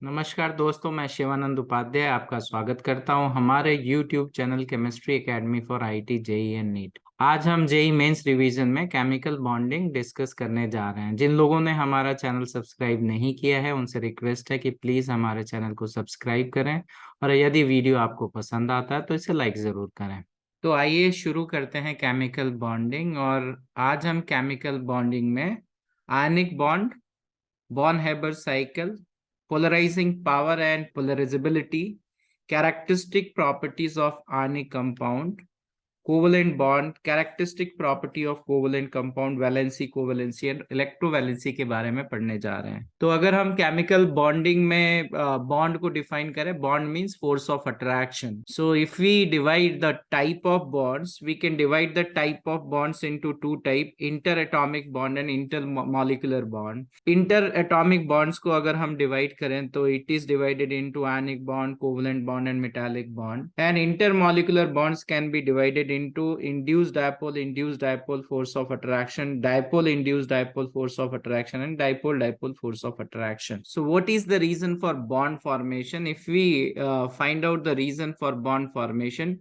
नमस्कार दोस्तों, मैं शिवानंद उपाध्याय आपका स्वागत करता हूं हमारे YouTube channel chemistry academy for IIT JEE and NEET. आज हम जेई मेंस रिवीजन में केमिकल बॉन्डिंग डिस्कस करने जा रहे हैं। जिन लोगों ने हमारा चैनल सब्सक्राइब नहीं किया है उनसे रिक्वेस्ट है कि प्लीज हमारे चैनल को सब्सक्राइब करें और यदि वीडियो आपको पसंद आता है तो इसे लाइक जरूर करें। तो आइए शुरू करते हैं केमिकल बॉन्डिंग। और आज हम केमिकल बॉन्डिंग में ionic bond, Born Haber cycle, polarizing power and polarizability, characteristic properties of ionic compound, covalent bond, characteristic property of covalent compound, valency, covalency and electrovalency के बारे में पढ़ने जा रहे हैं। तो अगर हम केमिकल बॉन्डिंग में बॉन्ड को डिफाइन करें, bond means force of attraction. So if we divide the type of bonds, we can divide the type of bonds into two type, interatomic bond and intermolecular bond. Interatomic bonds को अगर हम divide करें तो it is divided into ionic bond, covalent bond and metallic bond. And intermolecular bonds can be divided into induced dipole force of attraction, dipole induced dipole force of attraction, and dipole force of attraction. So what is the reason for bond formation? If we find out the reason for bond formation,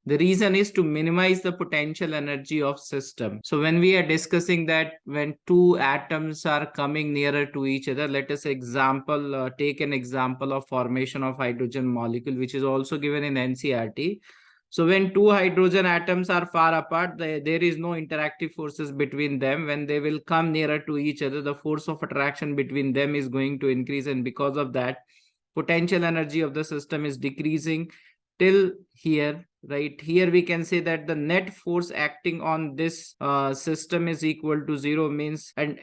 the reason is to minimize the potential energy of system. So when we are discussing that when two atoms are coming nearer to each other, let us take an example of formation of hydrogen molecule, which is also given in NCERT. So when two hydrogen atoms are far apart, there is no interactive forces between them. When they will come nearer to each other, the force of attraction between them is going to increase, and because of that, potential energy of the system is decreasing till here. Right here we can say that the net force acting on this system is equal to 0, means and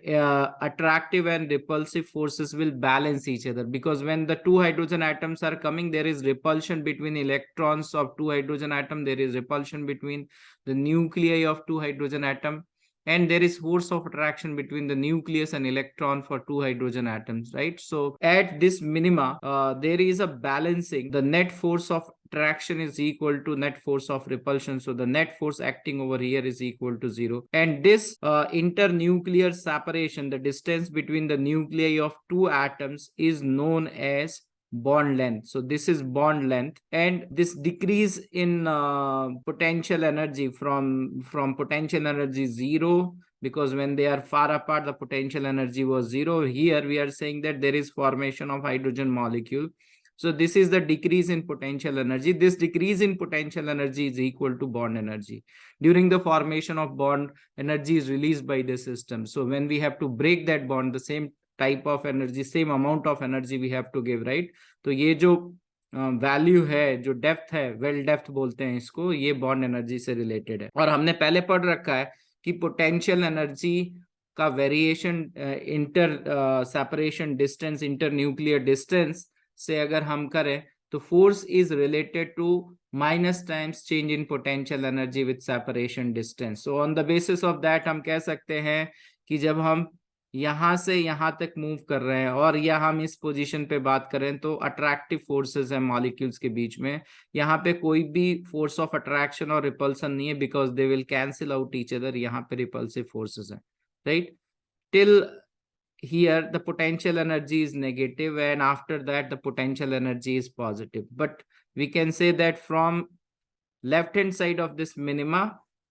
attractive and repulsive forces will balance each other, because when the two hydrogen atoms are coming, there is repulsion between electrons of two hydrogen atom, there is repulsion between the nuclei of two hydrogen atom, and there is force of attraction between the nucleus and electron for two hydrogen atoms, right? So at this minima, there is a balancing. The net force of attraction is equal to net force of repulsion, so the net force acting over here is equal to 0. And this internuclear separation, the distance between the nuclei of two atoms, is known as bond length. So this is bond length, and this decrease in potential energy from potential energy 0, because when they are far apart the potential energy was 0. Here we are saying that there is formation of hydrogen molecule, so this is the decrease in potential energy. This decrease in potential energy is equal to bond energy. During the formation of bond, energy is released by the system. So when we have to break that bond, the same type of energy, same amount of energy we have to give, right? तो ये जो value है, जो depth है, well depth बोलते हैं इसको, ये बॉन्ड एनर्जी से रिलेटेड है। और हमने पहले पढ़ रखा है कि पोटेंशियल एनर्जी का variation inter separation distance, internuclear distance से अगर हम करें तो force is related to minus times change in potential energy with separation distance. So on the basis of that हम कह सकते हैं कि जब हम यहां से यहां तक मूव कर रहे हैं और या हम इस पोजीशन पे बात करें तो अट्रैक्टिव फोर्सेस है मॉलिक्यूल्स के बीच में, यहाँ पे कोई भी फोर्स ऑफ अट्रैक्शन और रिपल्सन नहीं है, because they will cancel out each other. यहाँ पे रिपल्सिव फोर्सेस है, right? Till here the potential energy is negative, and after that the potential energy is positive. But we can say that from left hand side of this minima,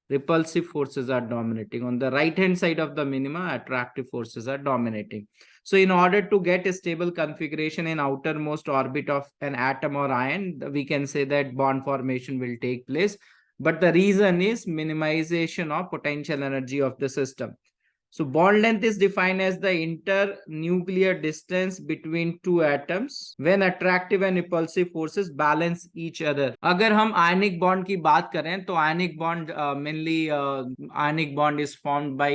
repulsive forces are dominating. On the right hand side of the minima, attractive forces are dominating. So in order to get a stable configuration in outermost orbit of an atom or ion, we can say that bond formation will take place, but the reason is minimization of potential energy of the system. So bond length is defined as the internuclear distance between two atoms when attractive and repulsive forces balance each other. अगर हम ionic bond की बात करें तो ionic bond mainly ionic bond is formed by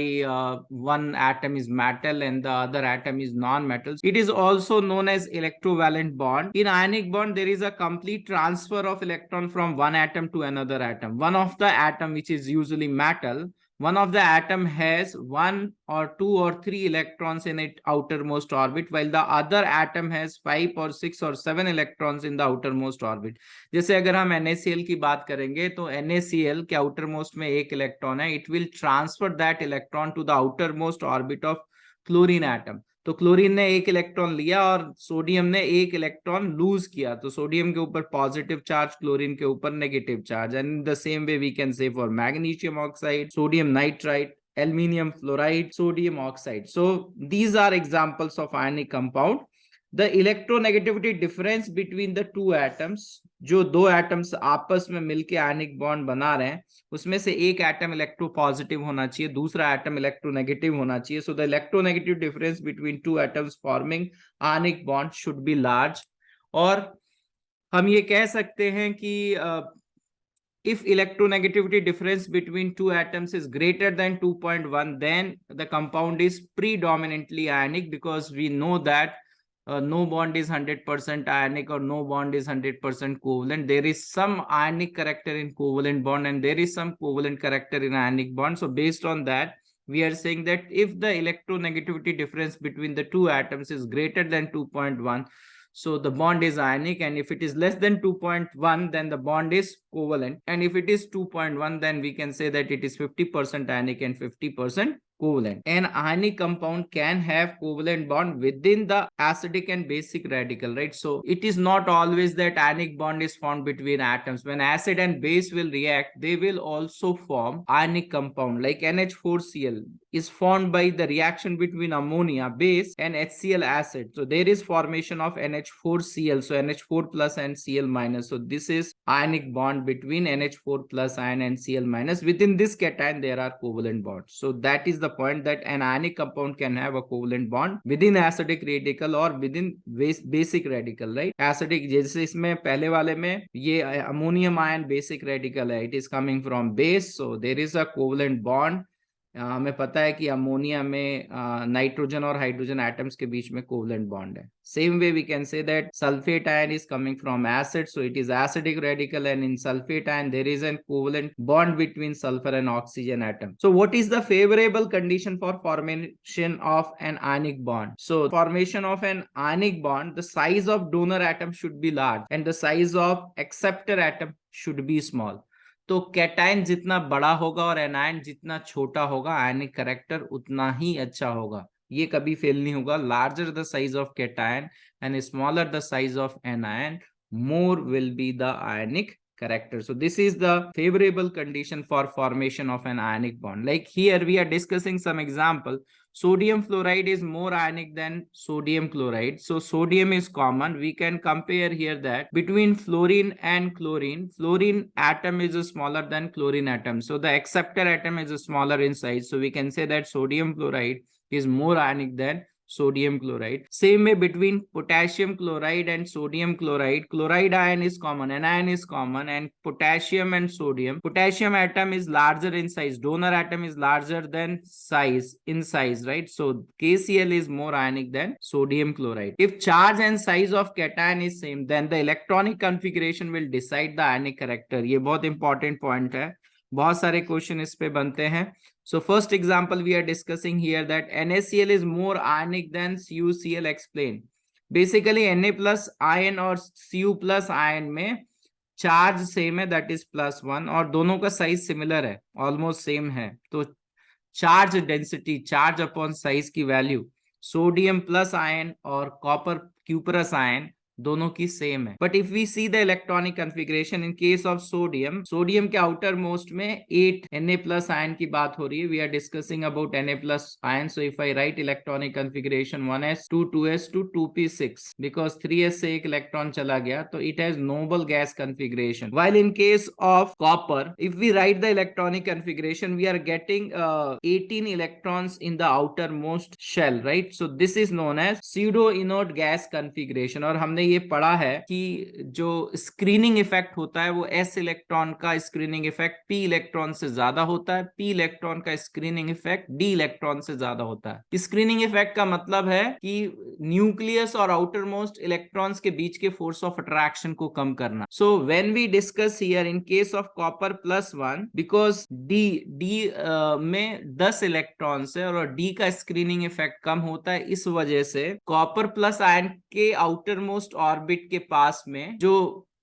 one atom is metal and the other atom is non-metal. It is also known as electrovalent bond. In ionic bond there is a complete transfer of electron from one atom to another atom. One of the atom, which is usually metal, one of the atom has 1 or 2 or 3 electrons in its outermost orbit, while the other atom has 5 or 6 or 7 electrons in the outermost orbit. जैसे अगर हम NaCl की बात करेंगे तो NaCl के outermost में एक इलेक्ट्रॉन है, it will transfer that electron to the outermost orbit of chlorine atom. तो क्लोरीन ने एक इलेक्ट्रॉन लिया और सोडियम ने एक इलेक्ट्रॉन लूज किया, तो सोडियम के ऊपर पॉजिटिव चार्ज, क्लोरीन के ऊपर negative charge. And in the same way we can say for magnesium oxide, sodium nitride, aluminium fluoride, sodium oxide. So these are examples of ionic compound. The electronegativity difference between the two atoms, जो दो atoms आपस में मिलके ionic bond बना रहे हैं, उसमें से एक एटम इलेक्ट्रोपॉजिटिव होना चाहिए, दूसरा एटम इलेक्ट्रोनेगेटिव होना चाहिए. So the electronegative difference between two atoms forming ionic bond should be large. और हम ये कह सकते हैं कि if electronegativity difference between two atoms is greater than 2.1, then the compound is predominantly ionic, because we know that no bond is 100% ionic or no bond is 100% covalent. There is some ionic character in covalent bond and there is some covalent character in ionic bond. So based on that, we are saying that if the electronegativity difference between the two atoms is greater than 2.1, so the bond is ionic, and if it is less than 2.1, then the bond is covalent, and if it is 2.1, then we can say that it is 50% ionic and 50% covalent. An ionic compound can have covalent bond within the acidic and basic radical, right? So it is not always that ionic bond is formed between atoms. When acid and base will react, they will also form ionic compound, like NH4Cl is formed by the reaction between ammonia base and HCl acid. So there is formation of NH4Cl, so NH4 plus and Cl minus. So this is ionic bond between NH4 plus ion and Cl minus. Within this cation there are covalent bonds. So that is the point, that an ionic compound can have a covalent bond within acidic radical or within basic radical, right? Acidic, जैसे इसमें पहले वाले में ये ammonium ion basic radical है, it is coming from base, so there is a covalent bond. हमें पता है कि अमोनिया में नाइट्रोजन और हाइड्रोजन एटम्स के बीच में कोवलेंट बॉन्ड है. Same way we can say that sulphate ion is coming from acid, so it is acidic radical, and in sulphate ion there is an covalent bond between sulphur and oxygen atom. So what is the favourable condition for formation of an ionic bond? So formation of an ionic bond, the size of donor atom should be large and the size of acceptor atom should B small. तो cation जितना बड़ा होगा और anion जितना छोटा होगा, आयनिक character उतना ही अच्छा होगा. ये कभी फेल नहीं होगा. Larger the size of cation and smaller the size of anion, more will be the ionic character. So this is the favorable condition for formation of an ionic bond. Like here we are discussing some example. Sodium fluoride is more ionic than sodium chloride. So sodium is common. We can compare here that between fluorine and chlorine, fluorine atom is smaller than chlorine atom. So the acceptor atom is smaller in size. So we can say that sodium fluoride is more ionic than sodium chloride. Same way between potassium chloride and sodium chloride, chloride ion is common, anion is common, and potassium and sodium, potassium atom is larger in size, donor atom is larger than size in size, right? So KCl is more ionic than sodium chloride. If charge and size of cation is same, then the electronic configuration will decide the ionic character. ये बहुत important point है, बहुत सारे question इस पे बनते हैं. So first example we are discussing here that NaCl is more ionic than CuCl. Explain. Basically Na plus ion और Cu plus ion में चार्ज सेम है, दैट इज +1, और दोनों का साइज सिमिलर है, ऑलमोस्ट सेम है. तो charge density, charge upon size की वैल्यू सोडियम प्लस आयन और कॉपर क्यूपरस आयन दोनों की सेम है. But if we see the electronic configuration in case of sodium, sodium के आउटर मोस्ट में 8 Na+ आयन की बात हो रही है. We are discussing about Na+ ion. So if I write electronic configuration 1s2 2s2 2p6, because 3s से एक electron चला गया, तो it has noble gas configuration. While in case of copper, if we write the electronic configuration, we are getting 18 electrons in the outermost shell, right? So this is known as pseudo inert gas configuration. और हमने ये पढ़ा है कि जो screening effect होता है वो s इलेक्ट्रॉन का स्क्रीनिंग इफेक्ट p इलेक्ट्रॉन से ज्यादा होता है, p इलेक्ट्रॉन का स्क्रीनिंग इफेक्ट d इलेक्ट्रॉन से ज्यादा होता है. स्क्रीनिंग इफेक्ट का मतलब है कि न्यूक्लियस और आउटर मोस्ट इलेक्ट्रॉन्स के बीच के फोर्स ऑफ अट्रैक्शन को कम करना. So when we discuss here in case of copper +1, because d में 10 इलेक्ट्रॉन्स है और d का स्क्रीनिंग इफेक्ट कम होता है, इस वजह से कॉपर प्लस आयन के आउटर मोस्ट ऑर्बिट के पास में जो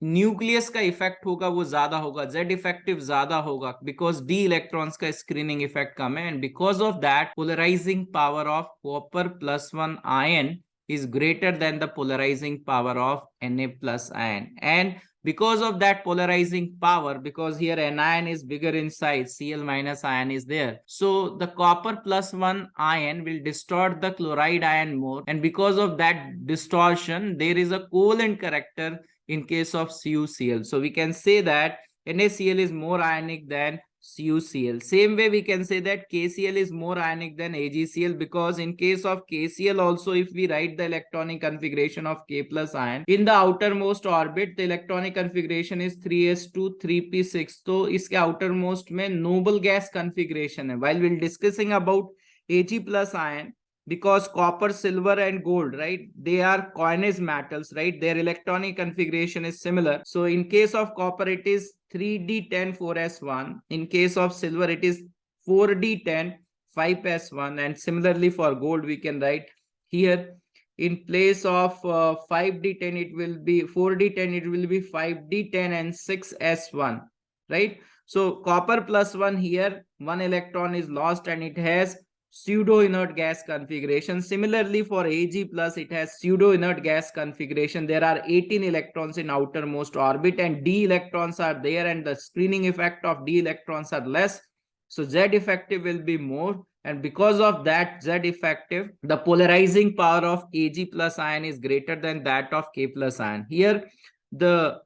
न्यूक्लियस का इफेक्ट होगा वो ज्यादा होगा, जेड इफेक्टिव ज्यादा होगा, बिकॉज डी इलेक्ट्रॉन्स का स्क्रीनिंग इफेक्ट कम है, and because of that polarising power of copper plus one ion is greater than the polarizing power of Na plus ion. And because of that polarizing power, because here anion is bigger in size, Cl minus ion is there, so the copper plus one ion will distort the chloride ion more, and because of that distortion there is a covalent character in case of CuCl. So we can say that NaCl is more ionic than CuCl. Same way we can say that KCl is more ionic than AgCl, because in case of KCl also, if we write the electronic configuration of K plus ion in the outermost orbit, the electronic configuration is 3s2 3p6. तो इसके outermost में noble gas configuration है. While we're discussing about Ag plus ion, because copper, silver and gold, right, they are coinage metals, right, their electronic configuration is similar. So in case of copper it is 3d10 4s1, in case of silver it is 4d10 5s1, and similarly for gold we can write here in place of 5d10 it will be 4d10, it will be 5d10 and 6s1, right? So copper plus 1, here one electron is lost and it has pseudo inert gas configuration. Similarly for Ag plus, it has pseudo inert gas configuration. There are 18 electrons in outermost orbit and d electrons are there, and the screening effect of d electrons are less, so Z effective will be more, and because of that Z effective, the polarizing power of Ag plus ion is greater than that of K plus ion. Here the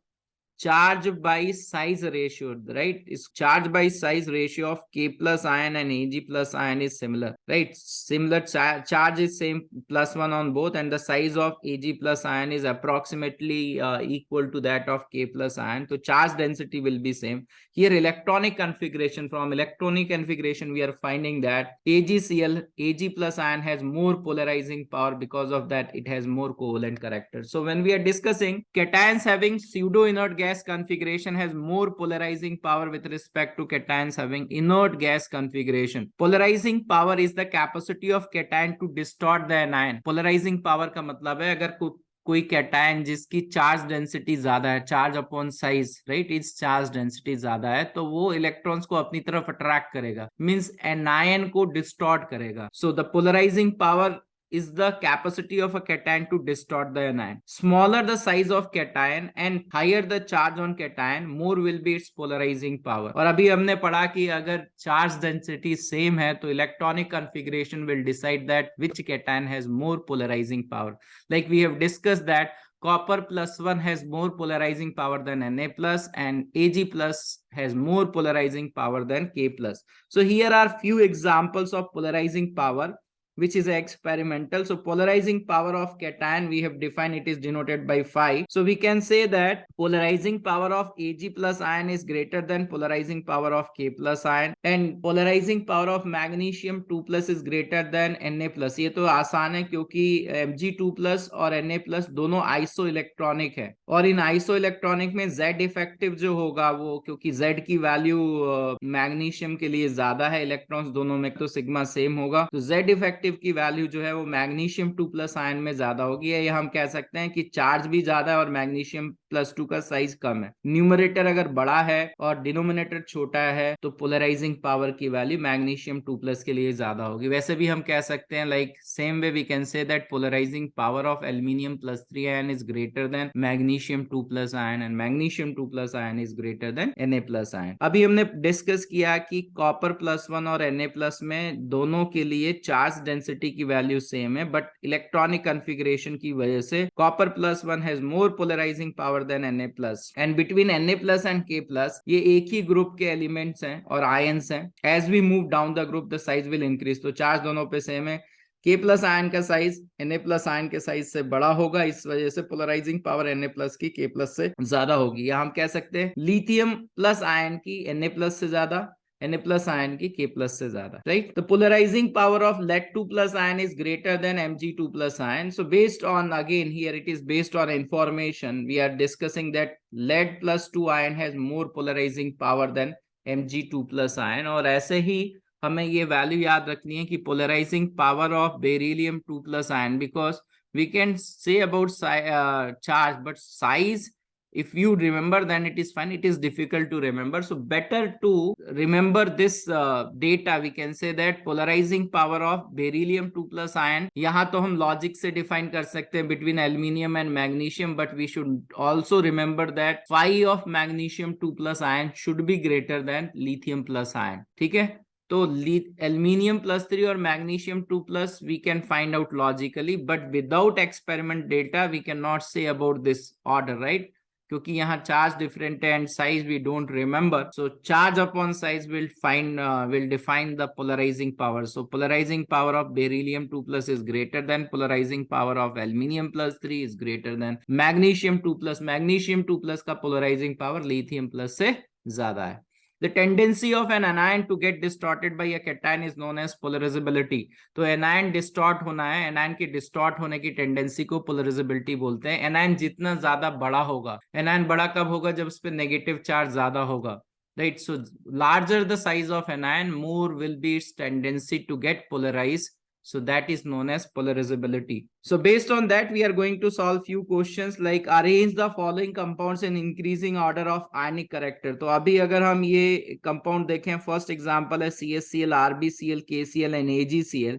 charge by size ratio, right, is charge by size ratio of K plus ion and Ag plus ion is similar, right? Similar charge is same, plus one on both, and the size of Ag plus ion is approximately equal to that of K plus ion. So charge density will be same. Here electronic configuration, from electronic configuration we are finding that AgCl, Ag plus ion has more polarizing power, because of that it has more covalent character. So when we are discussing cations having pseudo inert gas configuration has more polarizing power with respect to cations having inert gas configuration. Polarizing power is the capacity of cation to distort the anion. Polarizing power का मतलब है अगर कोई cation जिसकी charge density ज्यादा है, charge upon size, right, इस charge density ज्यादा है, तो वो इलेक्ट्रॉन्स को अपनी तरफ अट्रैक्ट करेगा, मींस एनायन को डिस्टॉर्ट करेगा. So the polarising power is the capacity of a cation to distort the anion. Smaller the size of cation and higher the charge on cation, more will be its polarizing power. और अभी हमने पढ़ा कि अगर charge density same है तो electronic configuration will decide that which cation has more polarizing power. Like we have discussed that copper plus 1 has more polarizing power than Na plus, and Ag plus has more polarizing power than K plus. So here are few examples of polarizing power which is experimental. So polarizing power of cation, we have defined, it is denoted by phi. So we can say that polarizing power of Ag plus ion is greater than polarizing power of K plus ion, and polarizing power of magnesium 2 plus is greater than Na plus. ये तो आसान है क्योंकि Mg2 plus और Na plus दोनों iso electronic है, और इन iso electronic में Z इफेक्टिव जो होगा वो, क्योंकि Z की वैल्यू मैग्नीशियम के लिए ज्यादा है, इलेक्ट्रॉन्स दोनों में तो सिग्मा सेम होगा, तो Z इफेक्टिव की वैल्यू जो है वो मैग्नीशियम 2 प्लस आयन में ज्यादा होगी. या हम कह सकते हैं कि चार्ज भी ज्यादा है और मैग्नीशियम प्लस 2 का साइज कम है. न्यूमरेटर अगर बड़ा है और डिनोमिनेटर छोटा है तो पोलराइजिंग पावर की वैल्यू मैग्नीशियम 2 प्लस के लिए ज्यादा होगी. वैसे भी हम कह सकते हैं like same way we can say that polarising power of aluminium plus 3 ion is greater than magnesium 2 plus ion, and magnesium 2 plus ion is greater than Na plus ion. अभी हमने डिस्कस किया कि कॉपर प्लस 1 और Na plus में दोनों के लिए charge density की वैल्यू सेम है, बट इलेक्ट्रॉनिक कॉन्फ़िगरेशन की वजह से copper plus 1 has more polarising power than Na plus, and between Na plus and K plus ये एक ही ग्रुप के एलिमेंट्स हैं और आयंस हैं. As we move down the group the size will increase. तो चार्ज दोनों पे सेम है. K प्लस आयन का साइज Na प्लस आयन के साइज से बड़ा होगा, इस वजह से पोलराइजिंग पावर Na प्लस की K प्लस से ज्यादा होगी. या हम कह सकते हैं लिथियम प्लस आयन की Na प्लस से ज्यादा, Na plus ion की K plus से ज्यादा, right? The polarizing power of Lead2 plus ion is greater than Mg2 plus ion. So based on, again here it is based on information, we are discussing that Lead plus 2 ion has more polarizing power than Mg2 plus ion. और ऐसे ही हमें ये value याद रखनी है कि polarising power of beryllium 2 plus ion, because we can say about charge but size If you remember, then it is fine. It is difficult to remember, so better to remember this data. We can say that polarizing power of beryllium 2 plus ion, यहाँ तो हम logic से define कर सकते हैं between aluminium and magnesium, but we should also remember that phi of magnesium 2 plus ion should be greater than lithium plus ion. ठीक है, तो aluminium plus 3 और magnesium 2 plus we can find out logically, but without experiment data we cannot say about this order, right? क्योंकि यहाँ charge different है and size we don't remember, so charge upon size will define the polarizing power. So polarizing power of beryllium 2 plus is greater than polarizing power of aluminium plus 3 is greater than magnesium 2 plus. magnesium 2 plus का polarizing power lithium plus से ज्यादा है. The tendency of an anion to get distorted by a cation is known as polarizability. तो anion distort होना है, anion की distort होने की tendency को polarizability बोलते हैं. anion जितना ज्यादा बड़ा होगा, anion बड़ा कब होगा? जब उस पे negative charge ज्यादा होगा, right? So larger the size of anion, more will be its tendency to get polarized. So that is known as polarizability. So based on that, we are going to solve few questions like arrange the following compounds in increasing order of ionic character. तो अभी अगर हम ये compound देखें, first example है CaCl, RbCl, KCl and AgCl.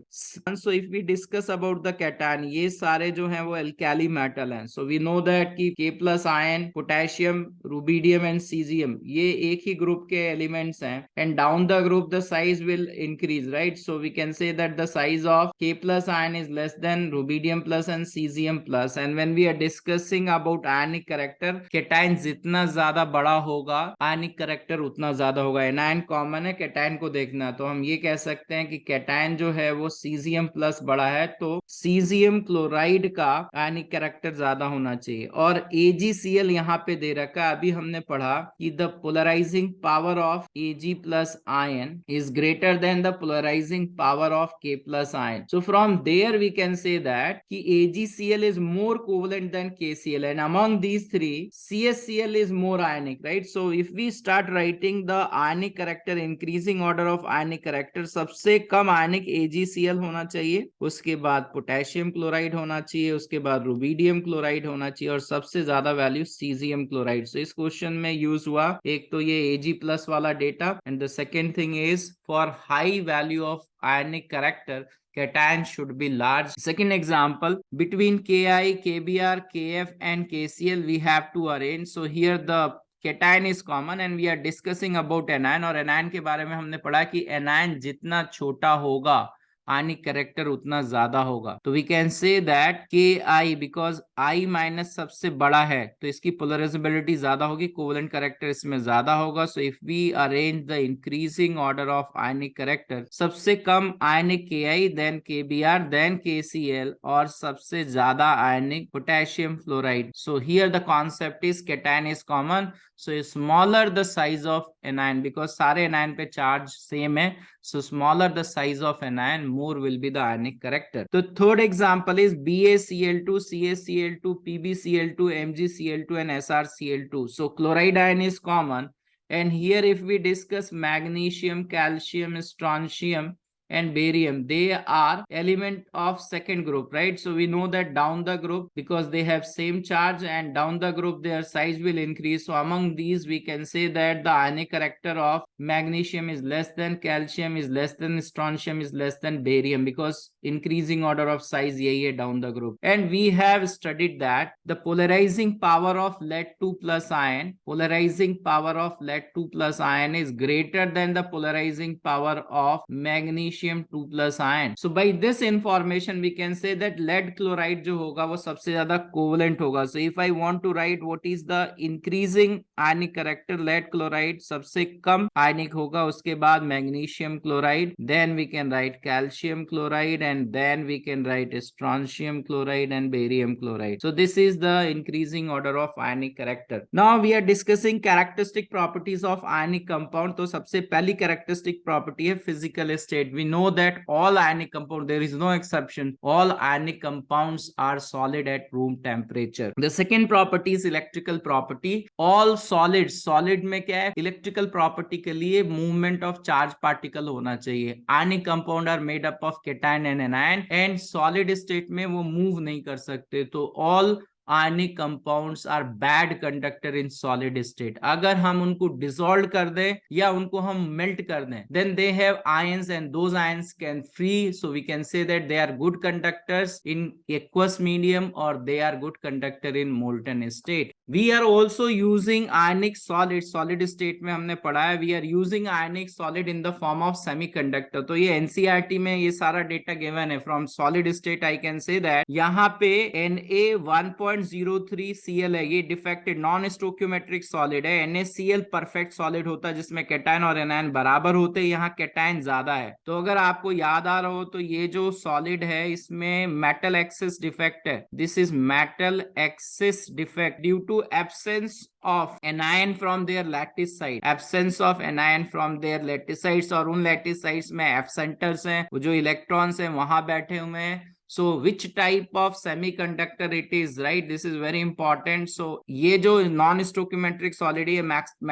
So if we discuss about the cation, ये सारे जो हैं वो alkali metal हैं. So we know that कि K plus ion, potassium, rubidium and cesium ये एक ही group के elements हैं, and down the group the size will increase, right? So we can say that the size of K plus ion is less than rubidium plus and cesium plus. And when we are discussing about ionic character, cation जितना ज्यादा बड़ा होगा ionic character उतना ज्यादा होगा. anion common है, cation को देखना, तो हम ये कह सकते हैं कि cation जो है वो cesium plus बड़ा है, तो cesium क्लोराइड का ionic character ज्यादा होना चाहिए. और AgCl यहाँ पे दे रखा, अभी हमने पढ़ा कि the polarizing power of Ag plus ion is greater than the polarizing power of K plus ion. So from there we can say that कि AgCl is more covalent than KCl, and among these three CaCl is more ionic, right? So if we start writing the ionic character, increasing order of ionic character, सबसे कम ionic AgCl होना चाहिए, उसके बाद potassium chloride होना चाहिए, उसके बाद rubidium chloride होना चाहिए, और सबसे ज्यादा वैल्यू सीजियम क्लोराइड. So इस क्वेश्चन में यूज हुआ एक तो ये Ag+ वाला data, and the second thing is for high value of ionic character, cation should be large. Second example, between Ki, Kbr, Kf and KCl we have to arrange. So here the cation is common and we are discussing about anion, और anion के बारे में हमने पढ़ा कि anion जितना छोटा होगा ionic character उतना ज्यादा होगा. तो we can say that Ki, because I minus सबसे बड़ा है तो इसकी polarizability ज्यादा होगी, covalent character इसमें ज्यादा होगा. So if we arrange the increasing order of ionic character, सबसे कम ionic Ki, then Kbr, then KCl, और सबसे ज्यादा ionic potassium fluoride. So here the concept is cation is common, so smaller the size of anion, because सारे anion पे charge same है, so smaller the size of anion, more will be the ionic character. The third example is BaCl2, CaCl2, PbCl2, MgCl2 and SrCl2. So chloride ion is common, and here if we discuss magnesium, calcium, strontium and barium, they are element of second group, right? So we know that down the group, because they have same charge, and down the group their size will increase. So among these we can say that the ionic character of magnesium is less than calcium, is less than strontium, is less than barium, because increasing order of size यही है down the group. And we have studied that the polarizing power of lead-2 plus ion, polarizing power of lead-2 plus ion is greater than the polarizing power of magnesium 2 plus ion. So by this information we can say that lead chloride जो होगा वो सबसे ज्यादा covalent होगा. So if I want to write what is the increasing ionic character, lead chloride सबसे कम ionic होगा, उसके बाद magnesium chloride, then we can write calcium chloride, and then we can write strontium chloride and barium chloride. So this is the increasing order of ionic character. Now we are discussing characteristic properties of ionic compound. तो सबसे पहली characteristic property है physical state. We know that all ionic compound, there is no exception, all ionic compounds are solid at room temperature. The second property is electrical property. All solids, solid में क्या है, electrical property के लिए movement of charge particle होना चाहिए. ionic compound are made up of cation and anion, and solid state में वो move नहीं कर सकते. तो all ionic compounds are bad conductor in solid state. अगर हम उनको डिसॉल्व कर दें या उनको हम मेल्ट कर दें, then they have ions and those ions can free, so we can say that they are good conductors in aqueous medium और they are good conductor in molten state. We are also using ionic solid, solid state में हमने पढ़ा है, we are using ionic solid in the form of semiconductor। तो ये NCERT में ये सारा डेटा गिवन है। From solid state I can say that यहाँ पे Na1.03Cl है, ये डिफेक्टेड नॉन स्टोक्योमेट्रिक सॉलिड है। NaCl परफेक्ट सॉलिड होता है जिसमें कैटायन और एनायन बराबर होते हैं, यहाँ कैटायन ज्यादा है। तो अगर आपको याद आ रहा हो तो ये जो सॉलिड है इसमें मेटल एक्सिस डिफेक्ट है। This is metal excess defect due to absence of anion from their lattice side, absence of anion from their lattice sides, और उन lattice sides में F centers हैं, वो जो इलेक्ट्रॉन्स हैं वहां बैठे हुए हैं। So which type of semiconductor it is, right? This is very important. So ये जो non stoichiometric solid है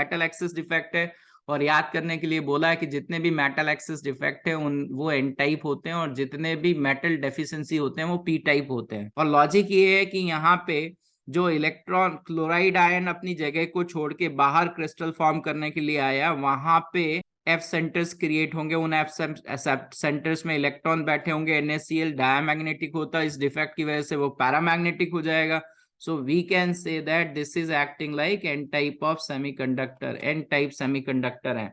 metal axis defect है, और याद करने के लिए बोला है कि जितने भी मेटल एक्सिस डिफेक्ट है उन वो एन टाइप होते हैं, और जितने भी मेटल डेफिशिएंसी होते हैं वो पी टाइप होते हैं। और लॉजिक ये है कि यहाँ पे जो इलेक्ट्रॉन क्लोराइड आयन अपनी जगह को छोड़ के बाहर क्रिस्टल फॉर्म करने के लिए आया, वहां पे एफ सेंटर्स क्रिएट होंगे, उन एफ सेंटर्स में इलेक्ट्रॉन बैठे होंगे। NaCl डायमैग्नेटिक होता है, इस डिफेक्ट की वजह से वो पैरामैग्नेटिक हो जाएगा। So we can say that this is acting like N type of semiconductor, N type semiconductor है।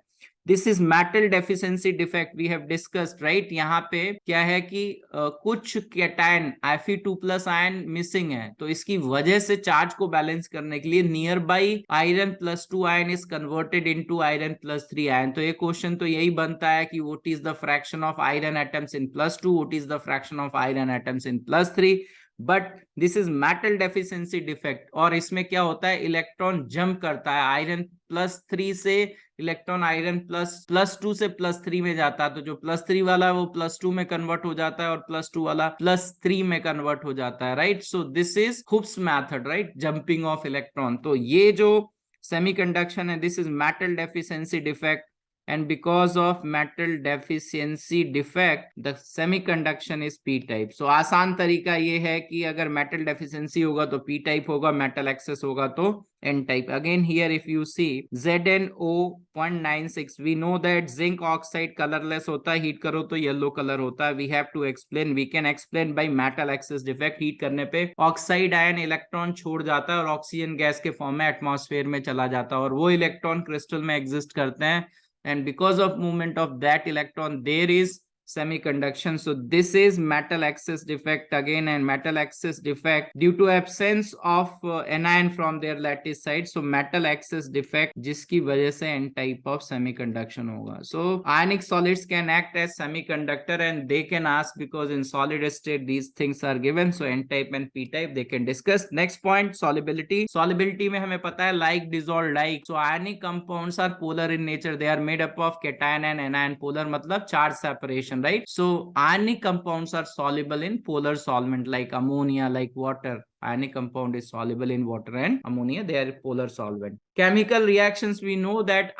This is metal deficiency defect we have discussed, right? यहाँ पे क्या है कि कुछ कैटायन Fe2+ आयन मिसिंग है, तो इसकी वजह से चार्ज को बैलेंस करने के लिए near by Iron+2 ion is converted into Iron+3 ion. तो ये क्वेश्चन तो यही बनता है कि what is the fraction of iron atoms in +2, what is the fraction of iron atoms in +3। But this is metal deficiency defect, और इसमें क्या होता है इलेक्ट्रॉन जंप करता है Iron+3 से, इलेक्ट्रॉन Iron+2 से +3 में जाता है, तो जो +3 वाला है वो +2 में कन्वर्ट हो जाता है और +2 वाला +3 में कन्वर्ट हो जाता है, right. So this is hoops method, right, jumping of electron. तो ये जो सेमीकंडक्शन है this is metal deficiency defect, and because of metal deficiency defect the semiconduction is p type। so आसान तरीका ये है कि अगर metal deficiency होगा तो p type होगा, metal excess होगा तो n type। again here if you see ZnO.96 we know that zinc oxide colorless होता है, हीट करो तो येलो कलर होता है। we have to explain, we can explain by metal excess defect। Heat करने पे ऑक्साइड आयन इलेक्ट्रॉन छोड़ जाता है और ऑक्सीजन गैस के फॉर्म में एटमॉस्फेयर में चला जाता है, और वो इलेक्ट्रॉन क्रिस्टल में एग्जिस्ट करते हैं, and because of movement of that electron there is semiconduction। so this is metal excess defect again, and metal excess defect due to absence of anion from their lattice side। so metal excess defect जिसकी वजह से n type of semiconduction होगा। so ionic solids can act as semiconductor and they can ask, because in solid state these things are given, so n type and p type they can discuss। next point solubility। solubility में हमें पता है like dissolved like। so ionic compounds are polar in nature, they are made up of cation and anion। polar मतलब charge separation, right? so ionic compounds are soluble in polar solvent like ammonia, like water। ionic compound is soluble in water and ammonia, they are polar solvent। chemical reactions we know that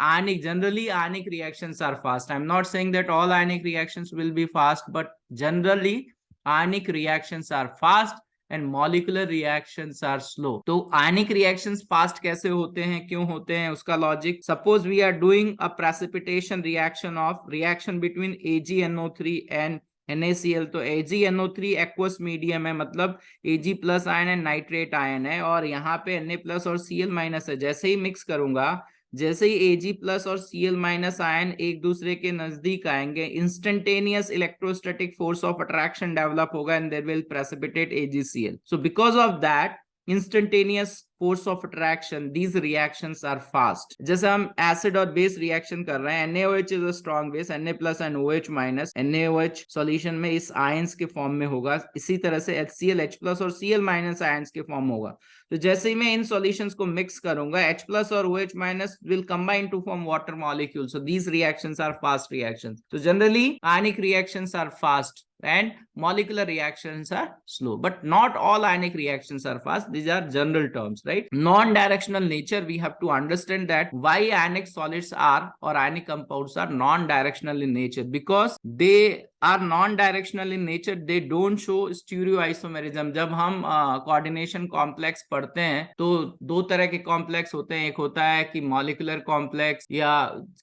generally ionic reactions are fast। I'm not saying that all ionic reactions will be fast, but generally ionic reactions are fast and molecular reactions are slow। तो ionic reactions fast कैसे होते हैं, क्यों होते हैं, उसका logic. suppose we are doing a precipitation reaction between AgNO3 and NaCl। तो AgNO3 aqueous medium है, मतलब Ag+ आयन है, नाइट्रेट आयन है, और यहाँ पे Na+ और Cl- है। जैसे ही मिक्स करूंगा, जैसे ही Ag+ और Cl- आयन एक दूसरे के नजदीक आएंगे, instantaneous electrostatic force of attraction develop होगा and there will precipitate AgCl। So because of that instantaneous force of attraction these reactions are fast। जैसे हम एसिड और बेस रिएक्शन कर रहे हैं, NaOH is a strong base, Na+ and OH-, NaOH solution में इस ions के form में होगा, इसी तरह से HCl H+ और Cl- आयंस के फॉर्म होगा। तो जैसे ही मैं इन सॉल्यूशंस को मिक्स करूंगा, H+ और OH- will combine to form water molecule। so these reactions are fast reactions। so generally ionic reactions are fast and molecular reactions are slow, but not all ionic reactions are fast, these are general terms, right? right? Non-directional nature, we have to understand that why ionic solids are or ionic compounds are non-directional in nature, because they are non-directional in nature, they don't show stereoisomerism. जब हम coordination complex पढ़ते हैं तो दो तरह के complex होते हैं, एक होता है कि मॉलिक्यूलर कॉम्प्लेक्स या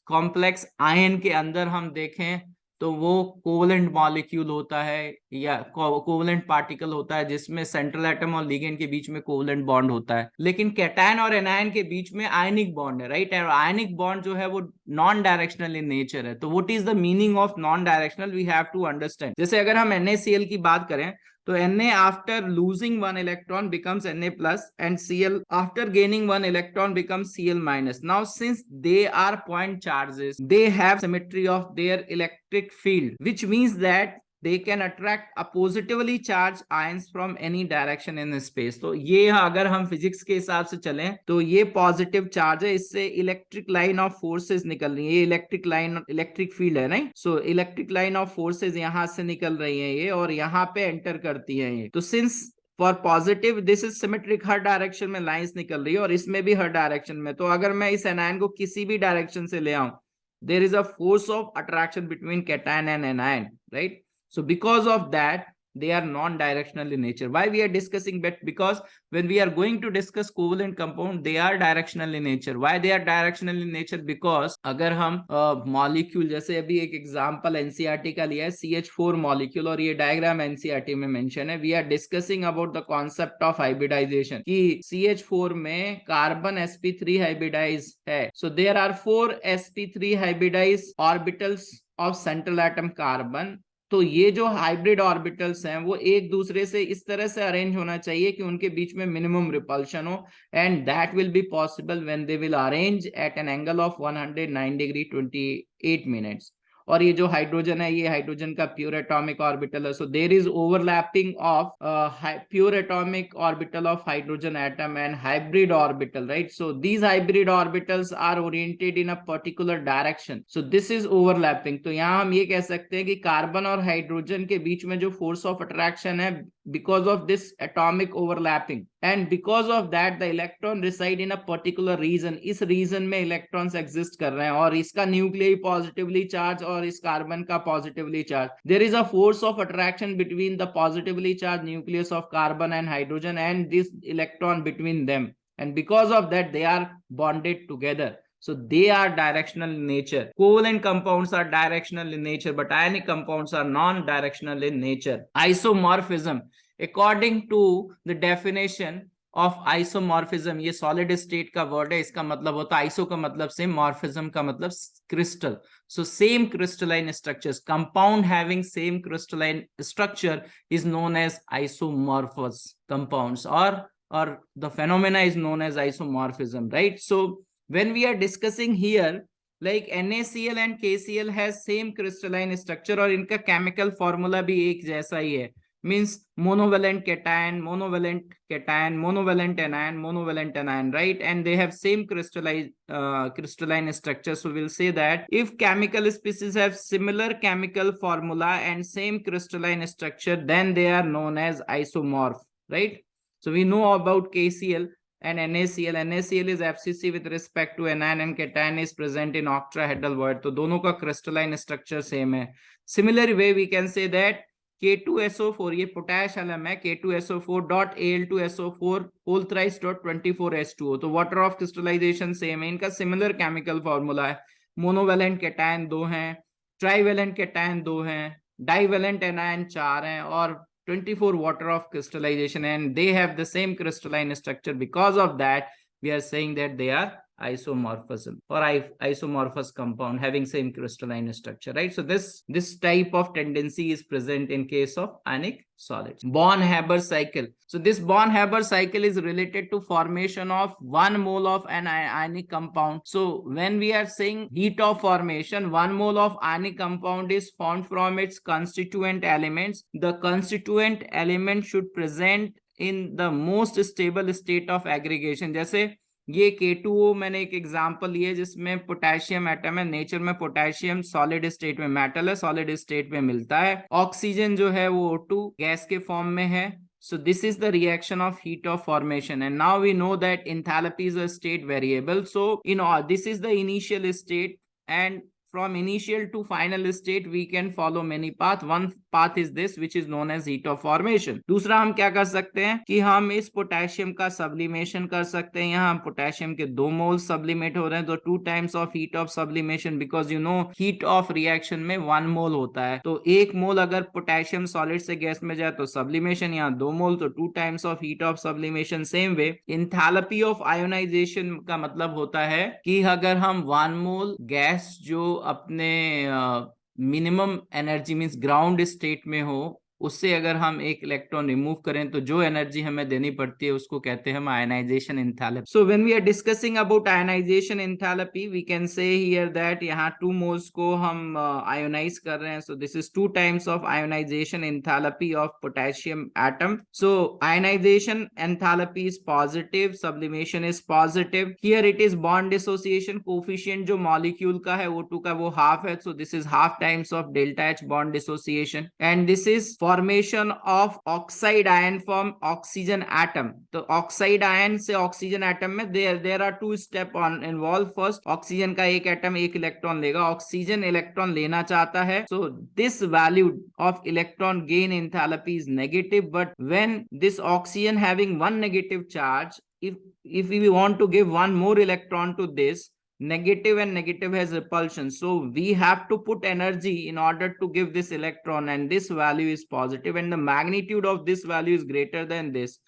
कॉम्प्लेक्स आयन के अंदर हम देखें तो वो कोवलेंट मॉलिक्यूल होता है या कोवलेंट पार्टिकल होता है जिसमें सेंट्रल एटम और लिगेंड के बीच में कोवलेंट बॉन्ड होता है, लेकिन कैटायन और एनायन के बीच में आयनिक बॉन्ड है, राइट? और आयनिक बॉन्ड जो है वो नॉन डायरेक्शनल इन नेचर है। तो what is the meaning of non directional, we have to understand. जैसे अगर हम NaCl की बात करें तो Na after losing one electron becomes Na plus and Cl after gaining one electron becomes Cl minus. Now since they are point charges, they have symmetry of their electric field, which means that they can attract a positively charged ions from any direction in space. तो ये अगर हम physics के हिसाब से चलें तो ये पॉजिटिव चार्ज है, इससे इलेक्ट्रिक लाइन ऑफ फोर्सेस निकल रही है, ये इलेक्ट्रिक लाइन इलेक्ट्रिक फील्ड है, नहीं? So electric line of forces यहाँ से निकल रही है ये और यहाँ पे एंटर करती है ये। तो since for positive this is symmetric, her direction में लाइंस निकल रही है और इसमें भी हर डायरेक्शन में। तो अगर मैं इस एनायन को किसी भी डायरेक्शन से ले आऊं, there is a force of attraction between cation and anion, right? So because of that they are non-directional in nature. Why we are discussing that? Because when we are going to discuss covalent compound, they are directional in nature. Why they are directional in nature? Because अगर हम molecule, जैसे अभी एक example NCERT का लिया है CH4 molecule और ये डायग्राम एनसीईआरटी में मेंशन है, we are discussing about the concept of hybridization कि CH4 में कार्बन sp3 हाइब्रिडाइज है। So there are 4 sp3 hybridize orbitals of central atom carbon. तो ये जो हाइब्रिड ऑर्बिटल्स हैं वो एक दूसरे से इस तरह से अरेंज होना चाहिए कि उनके बीच में मिनिमम रिपल्शन हो, and that will be possible when they will arrange eight an angle of 109 degree 28 minutes. और ये जो हाइड्रोजन है ये हाइड्रोजन का प्योर एटॉमिक ऑर्बिटल है। So there is overlapping of pure atomic orbital of hydrogen atom and hybrid orbital, right? So these hybrid orbitals are oriented in a particular direction, so this is overlapping. तो यहाँ हम ये कह सकते हैं कि carbon और हाइड्रोजन के बीच में जो फोर्स ऑफ अट्रैक्शन है because of this atomic overlapping, and because of that the electron reside in a particular region, इस region में electrons exist कर रहे हैं और इसका nuclei positively charged और इस कार्बन का positively charged. There is a force of attraction between the positively charged nucleus of carbon and hydrogen and this electron between them, and because of that they are bonded together. So they are directional in nature. Covalent compounds are directional in nature, but ionic compounds are non-directional in nature. Isomorphism, according to the definition of isomorphism, ये solid state का word है, इसका मतलब होता है iso का मतलब same, morphism का मतलब crystal. So same crystalline structures, compound having same crystalline structure is known as isomorphous compounds, or the phenomena is known as isomorphism, right? So when we are discussing here, like NaCl and KCl has same crystalline structure और इनका chemical formula भी एक जैसा ही है, means monovalent cation, monovalent cation, monovalent anion, monovalent anion, right? And they have same crystalline structure. So we'll say that if chemical species have similar chemical formula and same crystalline structure, then they are known as isomorph, right? So we know about KCl and NaCl. NaCl is FCC with respect to anion and cation is present in octahedral void. तो दोनों का crystalline structure same है. Similar way we can say that K2SO4, ये potash alum है, K2SO4 dot Al2SO4 whole thrice dot 24H2O. तो water of crystallization same है, इनका similar chemical formula है। मोनोवेलेंट कैटायन 2 हैं, ट्राईवेलेंट कैटायन 2 हैं, डाईवेलेंट एनायन 4 हैं और 24 water of crystallization, and they have the same crystalline structure. Because of that we are saying that they are isomorphism or isomorphous compound having same crystalline structure, right? So this type of tendency is present in case of ionic solids. Born-Haber cycle. So this Born-Haber cycle is related to formation of 1 mole of an ionic compound. So when we are saying heat of formation, 1 mole of ionic compound is formed from its constituent elements. The constituent element should present in the most stable state of aggregation. जैसे ये K2O मैंने एक example लिया जिसमें potassium atom है, nature में potassium solid state में metal है, सॉलिड स्टेट में मिलता है। ऑक्सीजन जो है वो O2 गैस के फॉर्म में है, So this is the reaction of heat of formation, and now we know that enthalpy is a state variable. So this is the initial state, and from initial to final state we can follow many path. One path is this, which is known as heat of formation. दूसरा हम क्या कर सकते हैं कि हम इस potassium का सब्लिमेशन कर सकते हैं. यहाँ पोटेशियम के 2 मोल्स सब्लिमेट हो रहे हैं, तो 2 times of heat of sublimation, because heat of reaction में 1 मोल होता है. तो 1 मोल अगर पोटेशियम सॉलिड से गैस में जाए तो सब्लिमेशन, यहाँ 2 मोल, तो 2 times of heat of sublimation. Same way enthalpy of ionization का मतलब होता है कि अगर हम 1 मोल गैस जो अपने minimum energy means ground state में हो, उससे अगर हम एक इलेक्ट्रॉन रिमूव करें तो जो एनर्जी हमें देनी पड़ती है उसको कहते हैं हम ionization enthalpy. So when we are discussing about ionization enthalpy, we can say here that यहाँ 2 मोल्स को हम आयोनाइज कर रहे हैं. So this is 2 times of ionization enthalpy of potassium atom. So ionization enthalpy is positive, sublimation is positive. Here it is bond dissociation coefficient जो molecule का है O2 का वो हाफ है. So this is half times of delta H bond dissociation. And this is formation of oxide ion from oxygen atom. तो oxide ion से oxygen atom में there are 2 step on involve. First, oxygen का एक atom एक electron लेगा, oxygen electron लेना चाहता है. So this value of electron gain enthalpy is negative, but when this oxygen having 1 negative charge, if we want to give 1 more electron to this, negative and negative has repulsion, so we have to put energy in order to give this electron, and this value is positive and the magnitude of this value is greater than this.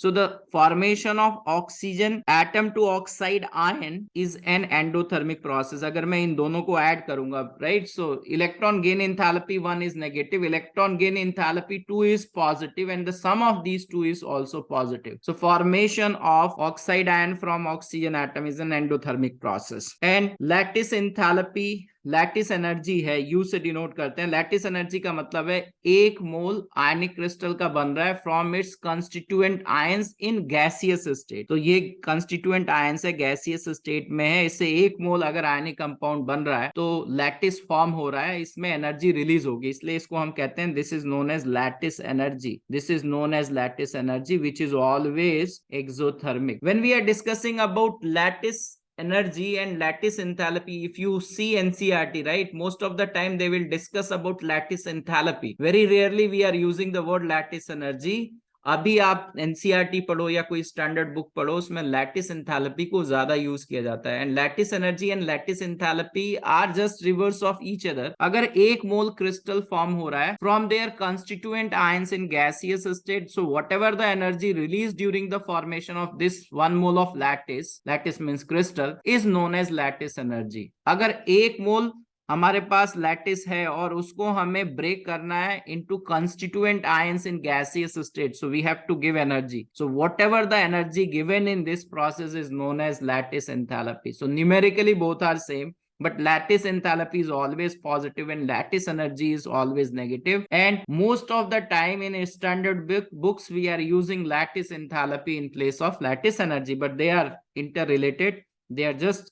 So the formation of oxygen atom to oxide ion is an endothermic process. अगर मैं इन दोनों को add करूंगा, right? So electron gain enthalpy 1 is negative, electron gain enthalpy 2 is positive, and the sum of these two is also positive. So formation of oxide ion from oxygen atom is an endothermic process. And lattice enthalpy, lattice energy है, you से denote करते हैं. Lattice energy का मतलब है 1 मोल आयनिक crystal का बन रहा है from its constituent ions in gaseous state. तो ये कंस्टिट्यूएंट आयंस है, गैसियस स्टेट में है, इससे 1 मोल अगर आयनिक कंपाउंड बन रहा है तो लैटिस फॉर्म हो रहा है, इसमें एनर्जी रिलीज होगी, इसलिए इसको हम कहते हैं this is known as lattice energy. This is known as lattice energy which is always exothermic. When we are discussing about lattice energy and lattice enthalpy, if you see NCERT, right, most of the time they will discuss about lattice enthalpy. Very rarely we are using the word lattice energy. अभी आप NCERT पढ़ो या कोई standard book पढ़ो, उसमें lattice enthalpy को ज्यादा use किया जाता है. And lattice energy and lattice enthalpy are just reverse of each other. अगर 1 मोल क्रिस्टल फॉर्म हो रहा है from their constituent ions in gaseous state, so whatever the energy release during the formation of this 1 mole of lattice means crystal, is known as lattice energy. अगर 1 मोल हमारे pass lattice है और उसको हमें break करना है into constituent ions in gaseous state, so we have to give energy. So whatever the energy given in this process is known as lattice enthalpy. So numerically both are same, but lattice enthalpy is always positive and lattice energy is always negative. And most of the time in standard books we are using lattice enthalpy in place of lattice energy, but they are interrelated, they are just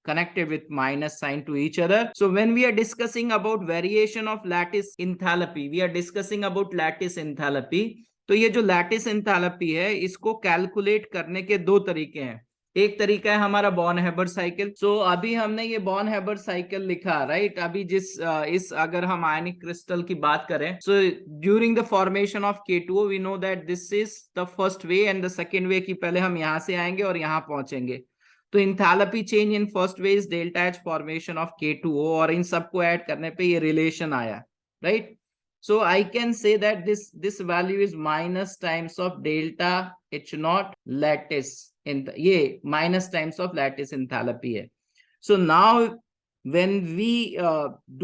connected with minus sign to each other. So when we are discussing about variation of lattice enthalpy, we are discussing about lattice enthalpy. तो ये जो lattice enthalpy है इसको calculate करने के 2 तरीके हैं. एक तरीका है हमारा बॉर्न हेबर साइकिल. सो अभी हमने ये बॉर्न हेबर साइकिल लिखा, राइट? अभी इस अगर हम आयनिक क्रिस्टल की बात करें, so during the formation of K2O we know that this is the first way and the second way की पहले हम यहाँ से आएंगे और यहाँ पहुंचेंगे. तो enthalpy change in first way is delta H formation of K2O, और इन सबको ऐड करने पे ये रिलेशन आया, right? So I can say that this value is minus times of delta H naught lattice, ये minus times of lattice enthalpy है. So now when we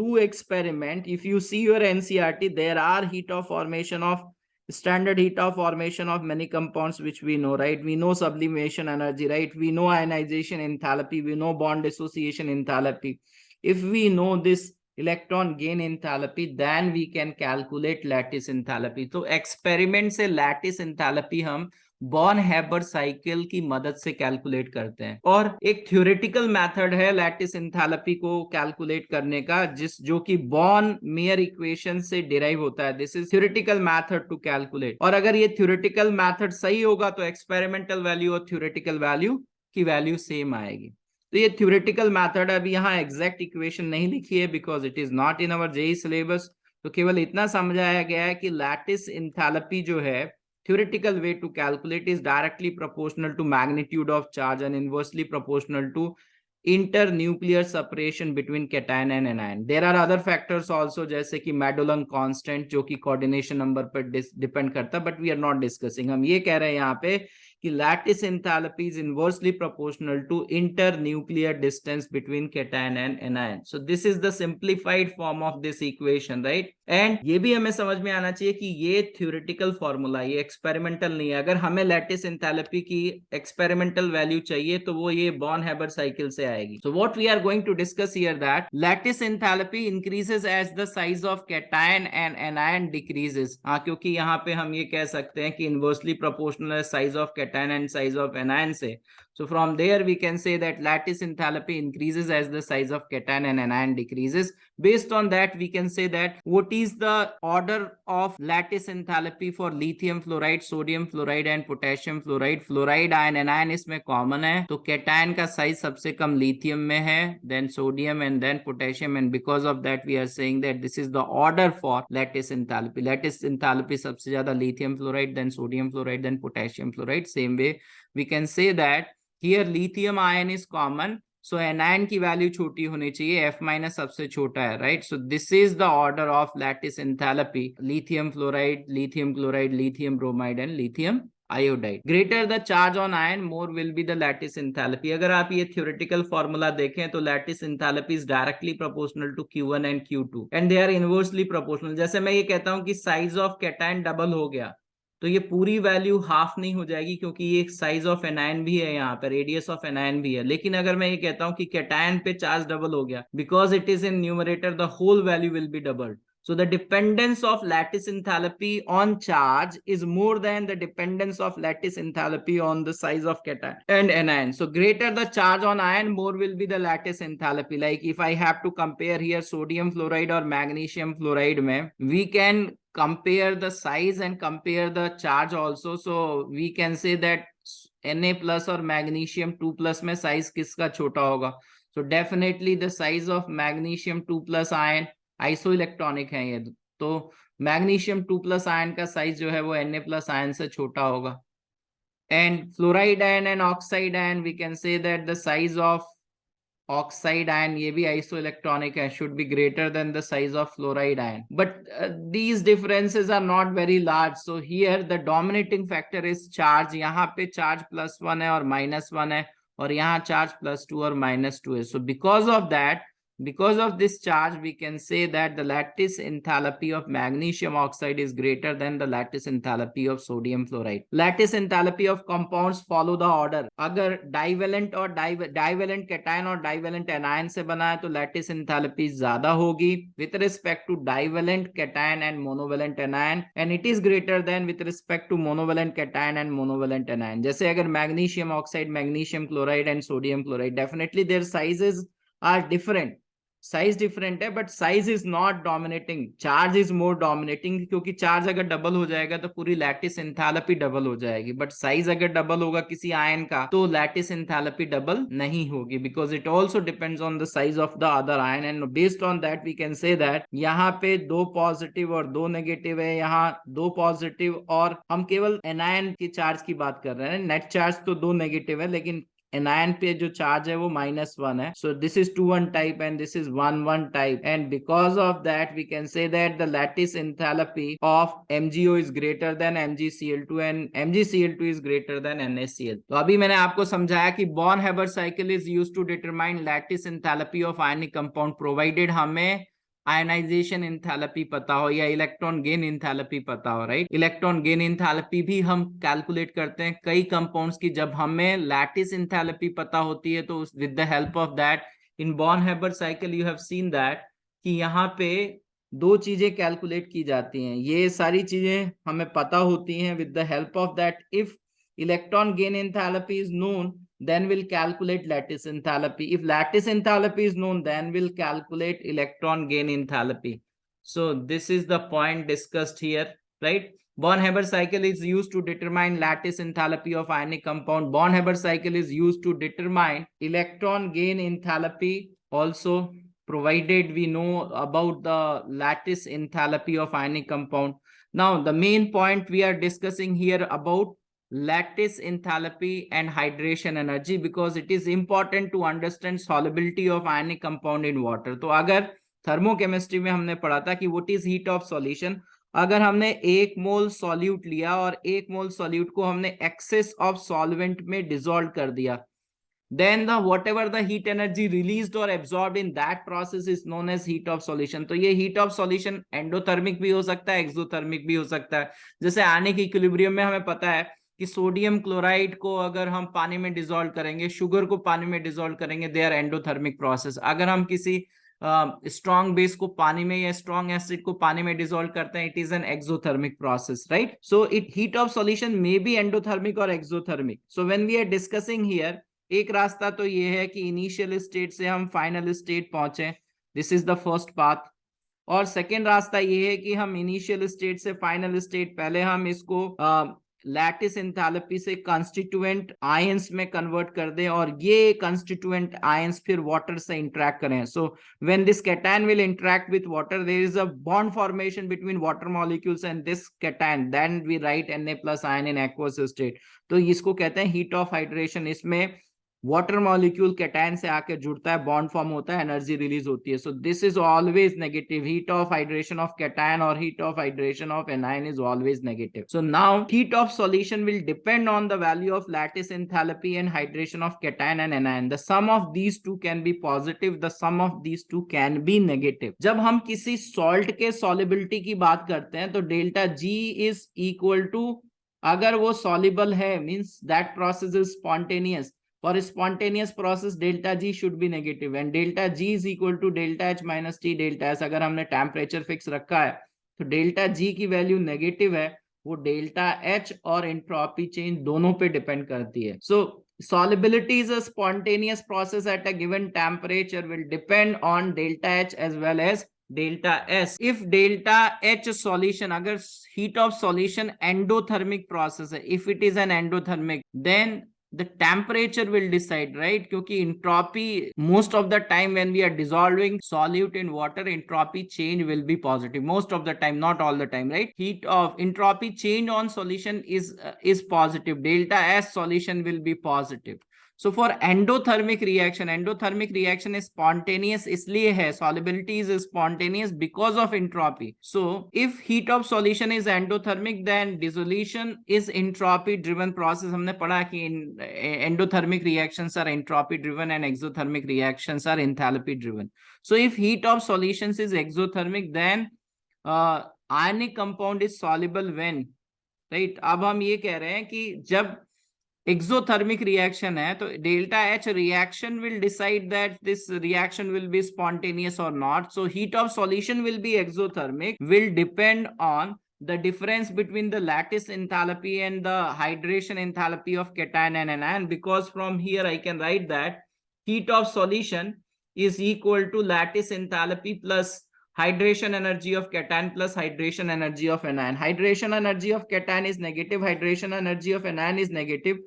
do experiment, if you see your NCERT, there are heat of formation of standard heat of formation of many compounds which we know, right? We know sublimation energy, right? We know ionization enthalpy, we know bond dissociation enthalpy. If we know this electron gain enthalpy, then we can calculate lattice enthalpy. तो experiment से lattice enthalpy हम Born Haber cycle की मदद से calculate करते हैं। और एक थ्योरेटिकल मेथड है लैटिस एंथैल्पी को कैलकुलेट करने का, जो कि बॉर्न मेयर इक्वेशन से डिराइव होता है। This is theoretical method to calculate. और अगर ये थ्योरेटिकल मेथड सही होगा तो एक्सपेरिमेंटल वैल्यू और थ्योरेटिकल वैल्यू की वैल्यू सेम आएगी। तो ये थ्योरेटिकल मेथड, अभी यहाँ एग्जैक्ट इक्वेशन नहीं लिखी है because it is not in our JEE syllabus. तो केवल इतना समझाया गया है कि लैटिस एंथैल्पी जो है, theoretical way to calculate, is directly proportional to magnitude of charge and inversely proportional to internuclear separation between cation and anion. There are other factors also जैसे कि Madelung constant जो कि coordination number पर depend करता है, but we are not discussing. हम ये कह रहे हैं यहाँ पे कि lattice enthalpy is inversely proportional to internuclear distance between cation and anion. So this is the simplified form of this equation, right? And ये भी हमें समझ में आना चाहिए कि ये थ्योरेटिकल फॉर्मूला, ये एक्सपेरिमेंटल नहीं है। अगर हमें लैटिस एंथैल्पी की एक्सपेरिमेंटल वैल्यू चाहिए तो वो ये बॉर्न हैबर साइकिल से आएगी। So what we are going to discuss here that lattice enthalpy increases as the size of cation and anion decreases. हाँ, क्योंकि यहाँ पे हम ये कह सकते हैं कि इनवर्सली प्रोपोर्शनल है size of cation and size of anion से। So from there we can say that lattice enthalpy increases as the size of cation and anion decreases. Based on that we can say that what is the order of lattice enthalpy for lithium fluoride, sodium fluoride and potassium fluoride. Fluoride ion anion इसमें common है, तो cation का size सबसे कम lithium में है, then sodium and then potassium, and because of that we are saying that this is the order for lattice enthalpy. Lattice enthalpy सबसे ज्यादा lithium fluoride, then sodium fluoride, then potassium fluoride. Same way we can say that here lithium ion is common, so anion की value छोटी होनी चाहिए, F minus सबसे छोटा है, right? So this is the order of lattice enthalpy, lithium fluoride, lithium chloride, lithium bromide and lithium iodide. Greater the charge on ion more will be the lattice enthalpy. अगर आप ये theoretical formula देखें तो lattice enthalpy is directly proportional to Q1 and Q2 and they are inversely proportional. जैसे मैं ये कहता हूं कि साइज ऑफ कैटायन डबल हो गया, तो ये पूरी वैल्यू हाफ नहीं हो जाएगी क्योंकि ये साइज ऑफ एनायन भी है, यहाँ पे रेडियस ऑफ एनायन भी है। लेकिन अगर मैं ये कहता हूं कि कैटायन पे चार्ज डबल हो गया, because it is in numerator the whole value will be doubled. So the dependence of lattice enthalpy on charge is more than the dependence of lattice enthalpy on the size of cation and anion. So greater the charge on ion, more will be the lattice enthalpy. Like if I have to compare here sodium fluoride or magnesium fluoride mein, we can compare the size and compare the charge also. So we can say that Na plus और magnesium 2 plus में size किसका छोटा होगा? So definitely the size of magnesium 2 plus ion, isoelectronic है ये, तो magnesium 2 plus ion का size जो है वो Na प्लस आयन से छोटा होगा। And fluoride ion and oxide ion, we can say that the size of oxide ion, ये भी आइसो इलेक्ट्रॉनिक है, should be greater than the size of fluoride ion, but these differences are not very large. So here the dominating factor is charge. यहाँ पे charge +1 है और -1 है, और यहाँ चार्ज +2 और -2 है. सो because of this charge we can say that the lattice enthalpy of magnesium oxide is greater than the lattice enthalpy of sodium fluoride. Lattice enthalpy of compounds follow the order. अगर divalent और divalent cation और divalent anion से बना है तो lattice enthalpy ज्यादा होगी with respect to divalent cation and monovalent anion, and it is greater than with respect to monovalent cation and monovalent anion. जैसे अगर magnesium oxide, magnesium chloride and sodium chloride, definitely their sizes are different. Size different है but size is not dominating, charge is more dominating, क्योंकि charge अगर double हो जाएगा तो पूरी lattice enthalpy double हो जाएगी, बट साइज अगर डबल होगा किसी आयन का तो लैटिस एंथैल्पी डबल नहीं होगी, because it also depends on the size of the other ion. And based on that we can say that यहाँ पे 2 पॉजिटिव और 2 नेगेटिव है, यहाँ 2 पॉजिटिव और हम केवल एनायन के चार्ज की बात कर रहे हैं, नेट चार्ज तो 2 नेगेटिव है, लेकिन एनायन पे जो चार्ज है वो -1 है. So this is 2-1 type and this is 1-1 type, and because of that we can say that the lattice enthalpy of MgO is greater than MgCl2 and MgCl2 is greater than NaCl. तो अभी मैंने आपको समझाया कि Born Haber cycle is used to determine lattice enthalpy of ionic compound, provided हमें ionization enthalpy पता हो या इलेक्ट्रॉन गेन एंथैल्पी पता हो, राइट? इलेक्ट्रॉन गेन एंथैल्पी भी हम कैलकुलेट करते हैं कई कंपाउंड्स की. जब हमें लैटिस एंथैल्पी पता होती है तो with the help of that in born Haber cycle you have seen that कि यहाँ पे 2 चीजें कैलकुलेट की जाती हैं. ये सारी चीजें हमें पता होती हैं with the help of that. If electron gain enthalpy is known, then we'll calculate lattice enthalpy. If lattice enthalpy is known, then we'll calculate electron gain enthalpy. So this is the point discussed here, right? Born-Haber cycle is used to determine lattice enthalpy of ionic compound. Born-Haber cycle is used to determine electron gain enthalpy also, provided we know about the lattice enthalpy of ionic compound. Now, the main point we are discussing here about lattice enthalpy and hydration energy, because it is important to understand solubility of ionic compound in water. तो अगर thermochemistry में हमने पढ़ा था कि what is heat of solution, अगर हमने 1 मोल solute लिया और 1 मोल सॉल्यूट को हमने एक्सेस ऑफ सॉल्वेंट में डिसॉल्व कर दिया, then the whatever the heat energy released or absorbed in that process is known as heat of solution. तो ये heat of solution एंडोथर्मिक भी हो सकता है, एक्सोथर्मिक भी हो सकता है. जैसे आयनिक इक्विलिब्रियम में हमें पता है कि सोडियम क्लोराइड को अगर हम पानी में डिसॉल्व करेंगे, शुगर को पानी में डिसॉल्व करेंगे, दे आर एंडोथर्मिक प्रोसेस. अगर हम किसी स्ट्रॉन्ग बेस को पानी में या स्ट्रॉन्ग एसिड को पानी में डिसॉल्व करते हैं, it is an exothermic process, right? So it heat of solution may be endothermic और exothermic. So when we are discussing here, एक रास्ता तो ये है कि इनिशियल स्टेट से हम फाइनल स्टेट पहुंचे, this is the first path. और सेकेंड रास्ता ये है कि हम इनिशियल स्टेट से फाइनल स्टेट, पहले हम इसको लैटिस एंथैल्पी से कंस्टिट्यूएंट आयंस में कन्वर्ट कर दें और ये कंस्टिट्यूएंट आयंस फिर वाटर से इंटरेक्ट करें. So when this cation will interact with water, there is a bond formation between water molecules and this cation, then we write Na+ ion in aqueous state. तो इसको कहते हैं हीट ऑफ हाइड्रेशन. इसमें water molecule cation से आके जुड़ता है, bond form होता है, एनर्जी रिलीज होती है. So this is always negative. Heat of hydration of cation और heat of hydration of anion is always negative. So now heat of solution will depend on the value of lattice enthalpy and hydration of cation and anion. The sum of these two can be positive, the sum of these two can be negative. जब हम किसी salt के solubility की बात करते हैं तो delta G is equal to, अगर वो सॉल्युबल है means that process is spontaneous. For a spontaneous process, delta G should be negative and delta G is equal to delta H minus T delta S. अगर हमने temperature fix रखा है तो delta G की value negative है, वो delta H और entropy change दोनों पे डिपेंड करती है. So solubility is a spontaneous process at a given temperature will depend on delta H as well as delta S. If delta H solution, अगर heat of solution endothermic process है, if it is an endothermic, then the temperature will decide, right? क्योंकि entropy most of the time when we are dissolving solute in water, entropy change will be positive most of the time, not all the time, right? Heat of entropy change on solution is positive. Delta S solution will be positive. So for endothermic reaction is spontaneous इसलिए है, solubility is spontaneous because of entropy. So if heat of solution is endothermic, then dissolution is entropy driven process. हमने पढ़ा कि endothermic reactions are entropy driven and exothermic reactions are enthalpy driven. So if heat of solutions is exothermic, then ionic compound is soluble when, right? अब हम ये कह रहे हैं कि जब exothermic reaction है तो delta H reaction will decide that this reaction will be spontaneous or not. So heat of solution will be exothermic, will depend on the difference between the lattice enthalpy and the hydration enthalpy of cation and anion, because from here I can write that heat of solution is equal to lattice enthalpy plus hydration energy of cation plus hydration energy of anion. Hydration energy of cation is negative, hydration energy of anion is negative,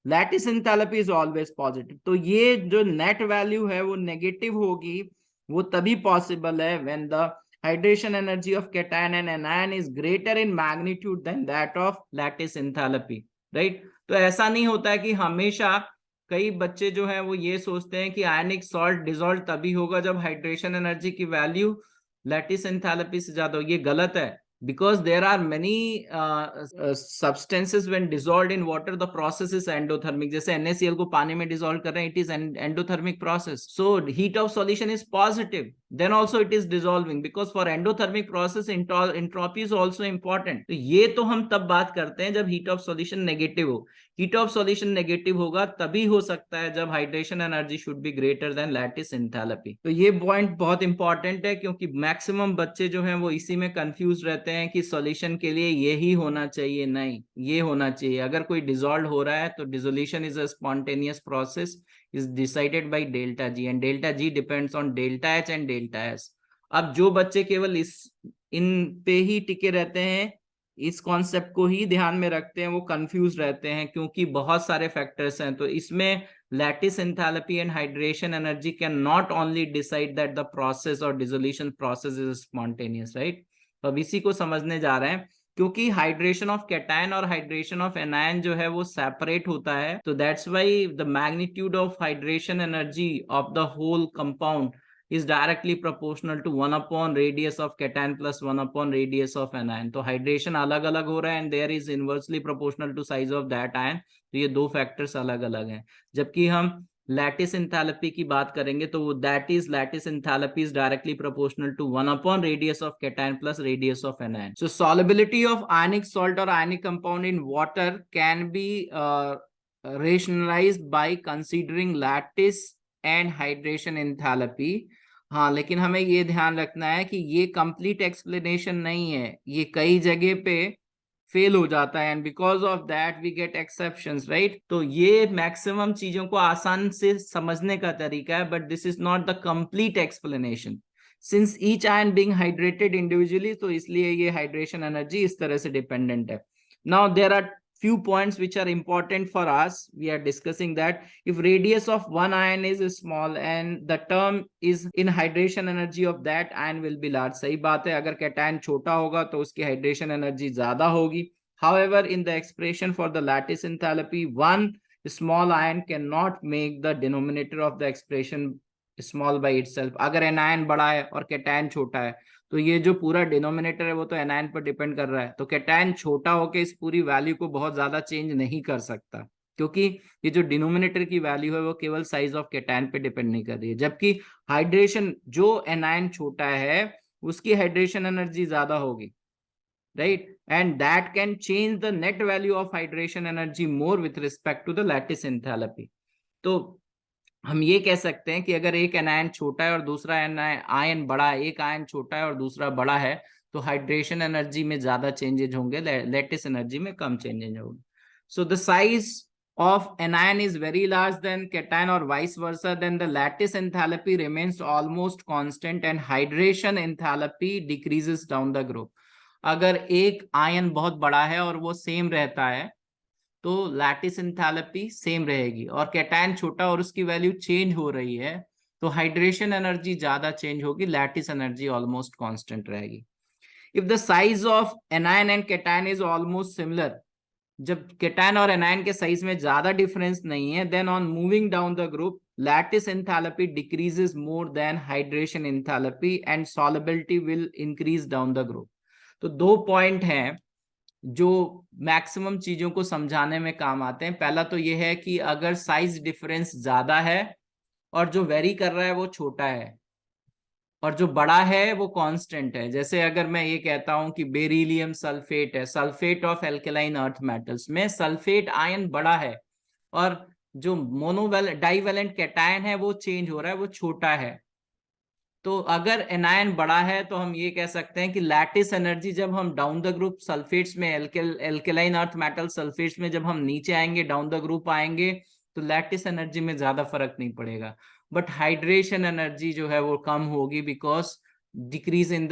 lattice enthalpy is always positive. तो ये जो net value है वो negative होगी, वो तभी possible है when the hydration energy of cation and anion is greater in magnitude than that of lattice enthalpy, right? तो ऐसा नहीं होता है कि हमेशा, कई बच्चे जो है वो ये सोचते हैं कि आयनिक सॉल्ट डिसॉल्व तभी होगा जब हाइड्रेशन एनर्जी की वैल्यू लैटिस एंथैल्पी से ज्यादा हो. ये गलत है, because there are many substances when dissolved in water, the process is endothermic. जैसे NaCl को पानी में dissolve कर रहे हैं, it is an endothermic process. So heat of solution is positive, then also it is dissolving, because for endothermic process entropy is also important. तो ये तो हम तब बात करते हैं जब heat of solution negative हो. Heat of solution negative होगा तभी हो सकता है जब hydration energy should be greater than lattice enthalpy. तो ये point बहुत important है, क्योंकि maximum बच्चे जो हैं वो इसी में confused रहते हैं कहते हैं कि सॉल्यूशन के लिए यही होना चाहिए, नहीं, ये होना चाहिए। अगर कोई डिसॉल्व हो रहा है तो dissolution is a spontaneous process, is decided by delta G, and delta G depends on delta H and delta S. अब जो बच्चे केवल इन पे ही टिके रहते हैं, इस कॉन्सेप्ट को ही ध्यान में रखते हैं, वो कंफ्यूज रहते हैं, क्योंकि बहुत सारे फैक्टर्स हैं। तो इसमें lattice enthalpy and hydration energy can not only decide that the process or dissolution process is spontaneous, right? तो अब इसी को समझने जा रहे हैं, क्योंकि हाइड्रेशन ऑफ कैटायन और हाइड्रेशन ऑफ एनायन जो है वो सेपरेट होता है। तो that's why the magnitude of hydration energy of the whole compound is directly proportional to 1 upon radius of cation plus 1 upon radius of anion। तो hydration अलग अलग हो रहा है and there is inversely proportional to size of that ion. तो ये दो factors अलग अलग हैं। जबकि हम लैटिस एंथैल्पी की बात करेंगे तो वो that is lattice enthalpy is directly proportional to 1 upon radius of cation plus radius of anion। So solubility of ionic salt or ionic compound in water can be rationalized by considering lattice and hydration enthalpy। हाँ, लेकिन हमें ये ध्यान रखना है कि ये complete explanation नहीं है, ये कई जगह पे फेल हो जाता है, and because of that we get exceptions, right. तो ये मैक्सिमम चीजों को आसान से समझने का तरीका है, but this is not the complete explanation since each ion being hydrated individually. तो इसलिए ये हाइड्रेशन एनर्जी इस तरह से डिपेंडेंट है। Now there are few points which are important for us. We are discussing that if radius of one ion is small and the term is in hydration energy of that ion will be large। सही बात है, अगर cation छोटा होगा तो उसकी hydration energy ज्यादा होगी। However, in the expression for the lattice enthalpy, one small ion cannot make the denominator of the expression small by itself। अगर एनायन बड़ा है और कैटायन छोटा है तो ये जो पूरा डिनोमिनेटर है वो तो एनायन पर डिपेंड कर रहा है। तो कैटायन छोटा होकर इस पूरी वैल्यू को बहुत ज्यादा चेंज नहीं कर सकता, क्योंकि ये जो डिनोमिनेटर की वैल्यू है वो केवल साइज ऑफ कैटायन पे डिपेंड नहीं कर रही है। जबकि हाइड्रेशन, जो एनायन छोटा है उसकी हाइड्रेशन एनर्जी ज्यादा होगी, right, and that can change the net value of hydration energy more with respect to the lattice enthalpy. तो हम ये कह सकते हैं कि अगर एक एनायन छोटा है और दूसरा आयन बड़ा है, एक आयन छोटा है और दूसरा बड़ा है, तो हाइड्रेशन एनर्जी में ज्यादा चेंजेज होंगे, लैटिस एनर्जी में कम चेंजेज होंगे। So the size of anion is very large than cation or vice versa, then the lattice enthalpy remains almost constant and hydration enthalpy decreases down the group। अगर एक ion बहुत बड़ा है और वो same रहता है तो लैटिस एंथैल्पी सेम रहेगी, और कैटायन छोटा और उसकी वैल्यू चेंज हो रही है तो हाइड्रेशन एनर्जी ज्यादा चेंज होगी, लैटिस एनर्जी ऑलमोस्ट कांस्टेंट रहेगी। If the size of anion and cation is almost similar, जब कैटायन और एनायन के साइज में ज्यादा डिफरेंस नहीं है, then on moving down the group lattice enthalpy decreases more than hydration enthalpy and solubility will increase down the group. तो दो पॉइंट हैं जो मैक्सिमम चीजों को समझाने में काम आते हैं। पहला तो यह है कि अगर साइज डिफरेंस ज्यादा है और जो वेरी कर रहा है वो छोटा है और जो बड़ा है वो कांस्टेंट है, जैसे अगर मैं ये कहता हूं कि बेरिलियम सल्फेट है, sulphate of alkaline earth metals में सल्फेट आयन बड़ा है और जो डाइवेलेंट कैटायन है वो चेंज हो रहा है, वो छोटा है। तो अगर एनायन बड़ा है तो हम ये कह सकते हैं कि लैटिस एनर्जी, जब हम डाउन द ग्रुप सल्फेट्स में, एल्केलाइन अर्थ मेटल सल्फेट्स में जब हम नीचे आएंगे, डाउन द ग्रुप आएंगे, तो लैटिस एनर्जी में ज्यादा फर्क नहीं पड़ेगा, बट हाइड्रेशन एनर्जी जो है वो कम होगी, because increase in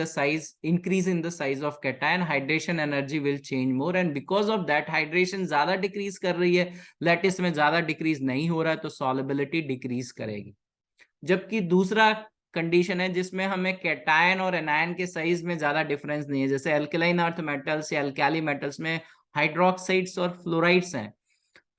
the size of cation, hydration energy will change more, and because of that hydration ज्यादा डिक्रीज कर रही है, लैटिस में ज्यादा डिक्रीज नहीं हो रहा है, तो सॉल्युबिलिटी डिक्रीज करेगी। जबकि दूसरा कंडीशन है जिसमें हमें कैटायन और एनायन के साइज में ज्यादा डिफरेंस नहीं है, जैसे एल्केलाइन अर्थ मेटल्स या एल्काली मेटल्स में हाइड्रोक्साइड्स और फ्लोराइड्स हैं,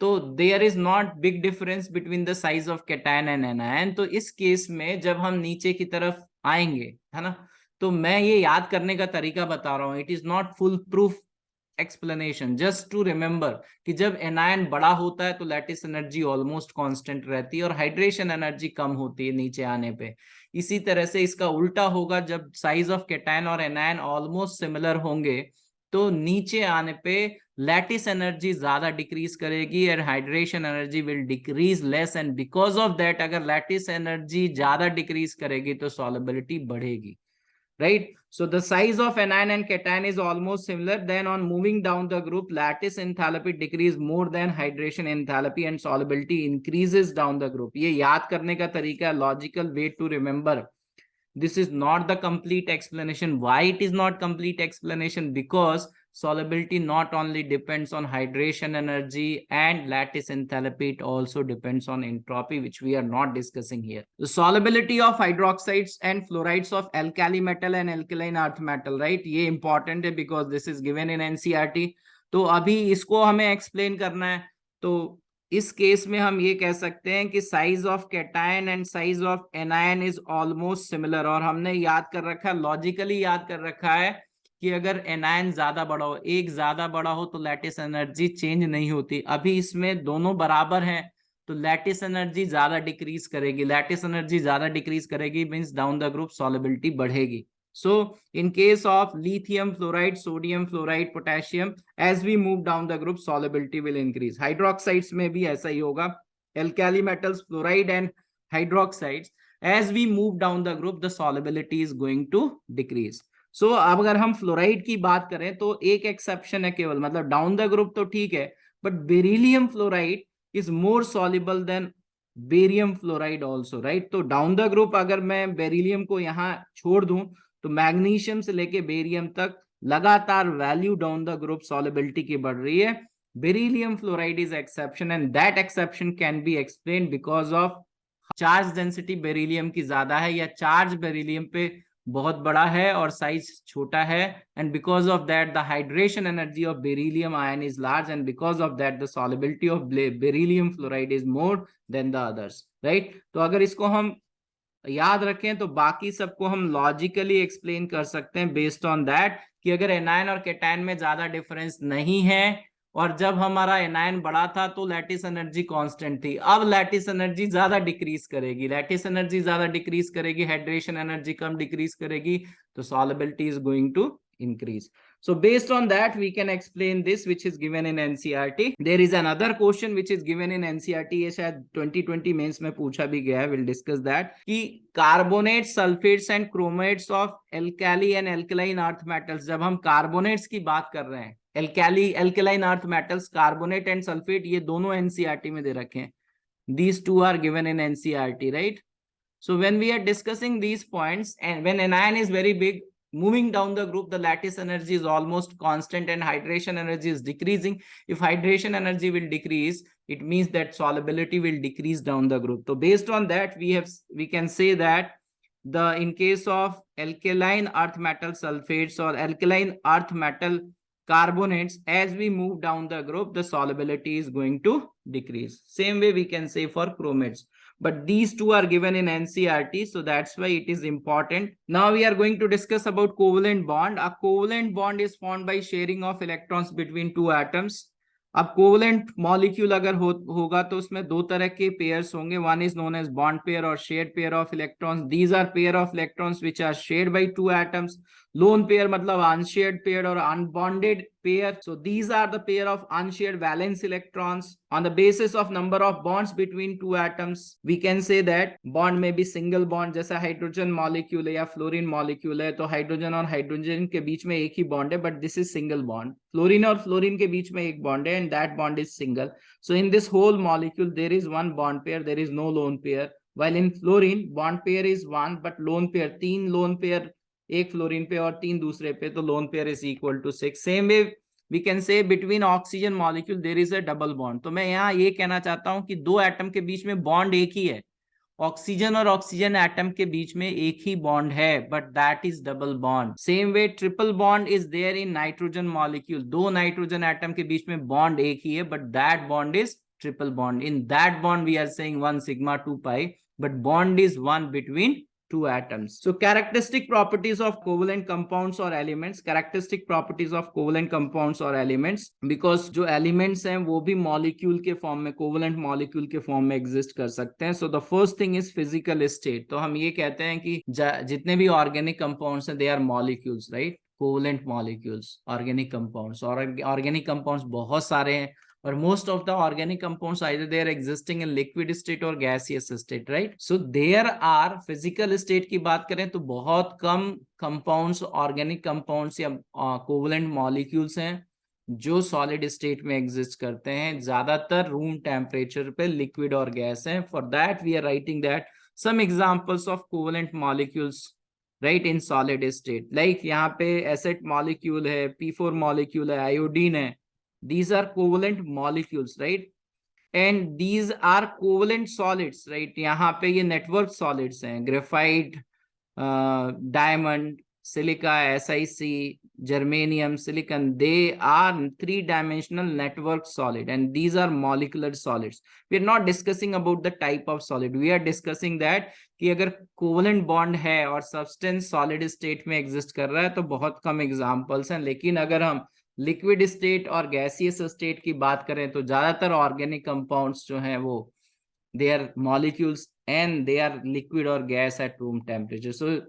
तो there is not big difference between the size of cation and anion. तो इस केस में जब हम नीचे की तरफ आएंगे, है ना, तो मैं ये याद करने का तरीका बता रहा हूं, it is not foolproof explanation, just to remember कि जब एनायन बड़ा होता है तो लैटिस एनर्जी ऑलमोस्ट कांस्टेंट रहती है और हाइड्रेशन एनर्जी कम होती है नीचे आने पे। इसी तरह से इसका उल्टा होगा, जब साइज ऑफ कैटायन और एनायन ऑलमोस्ट सिमिलर होंगे तो नीचे आने पे लैटिस एनर्जी ज्यादा डिक्रीज करेगी and hydration energy will decrease less, and because of that अगर लैटिस एनर्जी ज्यादा डिक्रीज करेगी तो सॉल्युबिलिटी बढ़ेगी, right. So the size of anion and cation is almost similar. Then on moving down the group, lattice enthalpy decrease more than hydration enthalpy and solubility increases down the group. ये याद करने का तरीका, logical way to remember. This is not the complete explanation. Why it is not complete explanation? Because solubility not only depends on hydration energy and lattice enthalpy, it also depends on entropy, which we are not discussing here. The solubility of hydroxides and fluorides of alkali metal and alkaline earth metal, right? ये important है because this is given in NCERT. तो अभी इसको हमें explain करना है. तो इस केस में हम ये कह सकते हैं कि size of cation and size of anion is almost similar. और हमने याद कर रखा है, लॉजिकली याद कर रखा है कि अगर एनायन ज्यादा बड़ा हो, एक ज्यादा बड़ा हो, तो लैटिस एनर्जी चेंज नहीं होती. अभी इसमें दोनों बराबर हैं, तो लैटिस एनर्जी ज्यादा डिक्रीज करेगी. लैटिस एनर्जी ज्यादा डिक्रीज करेगी means down the group solubility बढ़ेगी. So in case of lithium fluoride, sodium fluoride, potassium, as we move down the group, solubility will increase. Hydroxides में भी ऐसा ही होगा. Alkali metals, fluoride and hydroxides, as we move down the group, the solubility is going to decrease. So अब अगर हम fluoride की बात करें तो एक exception है केवल, मतलब down the group तो ठीक है, but beryllium fluoride is more soluble than barium fluoride also, right. तो डाउन द ग्रुप अगर मैं बेरिलियम को यहाँ छोड़ दूं तो मैग्नीशियम से लेके बेरियम तक लगातार value down the group solubility की बढ़ रही है. Beryllium fluoride is exception and that exception can be explain because of charge density beryllium की ज्यादा है, या चार्ज बेरिलियम पे बहुत बड़ा है और साइज छोटा है, and because of that the hydration energy of beryllium ion is large, and because of that the solubility of beryllium fluoride is more than the others, right. तो अगर इसको हम याद रखें तो बाकी सबको हम लॉजिकली एक्सप्लेन कर सकते हैं बेस्ड ऑन दैट कि अगर एनायन और कैटायन में ज्यादा डिफरेंस नहीं है, और जब हमारा एनायन बड़ा था तो लैटिस एनर्जी कांस्टेंट थी, अब लैटिस एनर्जी ज्यादा डिक्रीज करेगी. लैटिस एनर्जी ज्यादा डिक्रीज करेगी, हाइड्रेशन एनर्जी कम डिक्रीज करेगी, तो solubility is going to increase. So based on that we can explain this, which is given in NCERT. There is another question which is given in NCERT, ये शायद 2020 mains में पूछा भी गया है. We'll discuss that कि carbonate, sulphates and chromates of alkali and alkaline earth metals. जब हम कार्बोनेट्स की बात कर रहे हैं, alkali alkaline earth metals, carbonate and sulphate, ये दोनों NCERT में दे रखे हैं. These two are given in NCERT, right? So when we are discussing these points, and when anion is very big, moving down the group, the lattice energy is almost constant and hydration energy is decreasing. If hydration energy will decrease, it means that solubility will decrease down the group. So based on that, we can say that in case of alkaline earth metal sulfates or alkaline earth metal carbonates, as we move down the group, the solubility is going to decrease. Same way we can say for chromates. But these two are given in NCERT, so that's why it is important. Now we are going to discuss about covalent bond. A covalent bond is formed by sharing of electrons between two atoms. अब covalent molecule अगर होगा तो उसमें दो तरह के pairs होंगे. One is known as bond pair और shared pair of electrons. These are pair of electrons which are shared by two atoms. Lone pair मतलब अनशेयर्ड पेयर और unbonded pair. So these are the pair of unshared valence electrons. On the basis of number of bonds between two atoms, we can say that bond may be single bond. जैसा hydrogen molecule है या fluorine molecule है, तो hydrogen और hydrogen के बीच में एक ही बॉन्ड है, but this is single bond. Fluorine और फ्लोरीन के बीच में एक बॉन्ड है, and that bond is single. So in this whole molecule there is one bond pair, there is no lone pair. While in fluorine, bond pair is one, but lone pair, तीन lone pair, एक fluorine पे और तीन दूसरे पे, तो lone pair is equal to 6. Same way we can say between oxygen molecule there is a double bond. तो मैं यहाँ ये कहना चाहता हूँ कि दो एटम के बीच में बॉन्ड एक ही है. ऑक्सीजन और ऑक्सीजन एटम के बीच में एक ही बॉन्ड है, but that is double bond. Same way triple bond is there in nitrogen molecule. दो नाइट्रोजन एटम के बीच में बॉन्ड एक ही है, but that bond is triple bond. In that bond we are saying 1 sigma 2 pi, but bond is one between two atoms. So characteristic properties of covalent compounds or elements. Characteristic properties of covalent compounds or elements, because जो elements हैं वो भी molecule के form में, covalent molecule के form में exist कर सकते हैं. So the first thing is physical state. तो हम ये कहते हैं कि जितने भी organic compounds हैं, they are molecules, right? Covalent molecules, organic compounds. और organic compounds बहुत सारे हैं, or most of the organic compounds either they are existing in liquid state or gaseous state, right? So there are physical state की बात करें तो बहुत कम compounds, organic compounds या covalent molecules हैं जो सॉलिड स्टेट में एग्जिस्ट करते हैं, ज्यादातर रूम टेम्परेचर पे लिक्विड और गैस है. For that we are writing that some examples of covalent molecules right in solid state, like यहाँ पे एसिड मॉलिक्यूल है, P4 मॉलिक्यूल है, आयोडीन है. These are covalent molecules, right, and these are covalent solids, right. यहाँ पे ये network solids हैं, graphite, diamond, silica, SiC, germanium, silicon, they are three-dimensional network solid and these are molecular solids. We are not discussing about the type of solid. We are discussing that कि अगर covalent bond है और substance solid state में exist कर रहा है तो बहुत कम examples हैं. लेकिन अगर हम liquid state और gaseous state की बात करें तो ज्यादातर organic compounds जो हैं वो they are molecules and they are liquid or gas at room temperature. So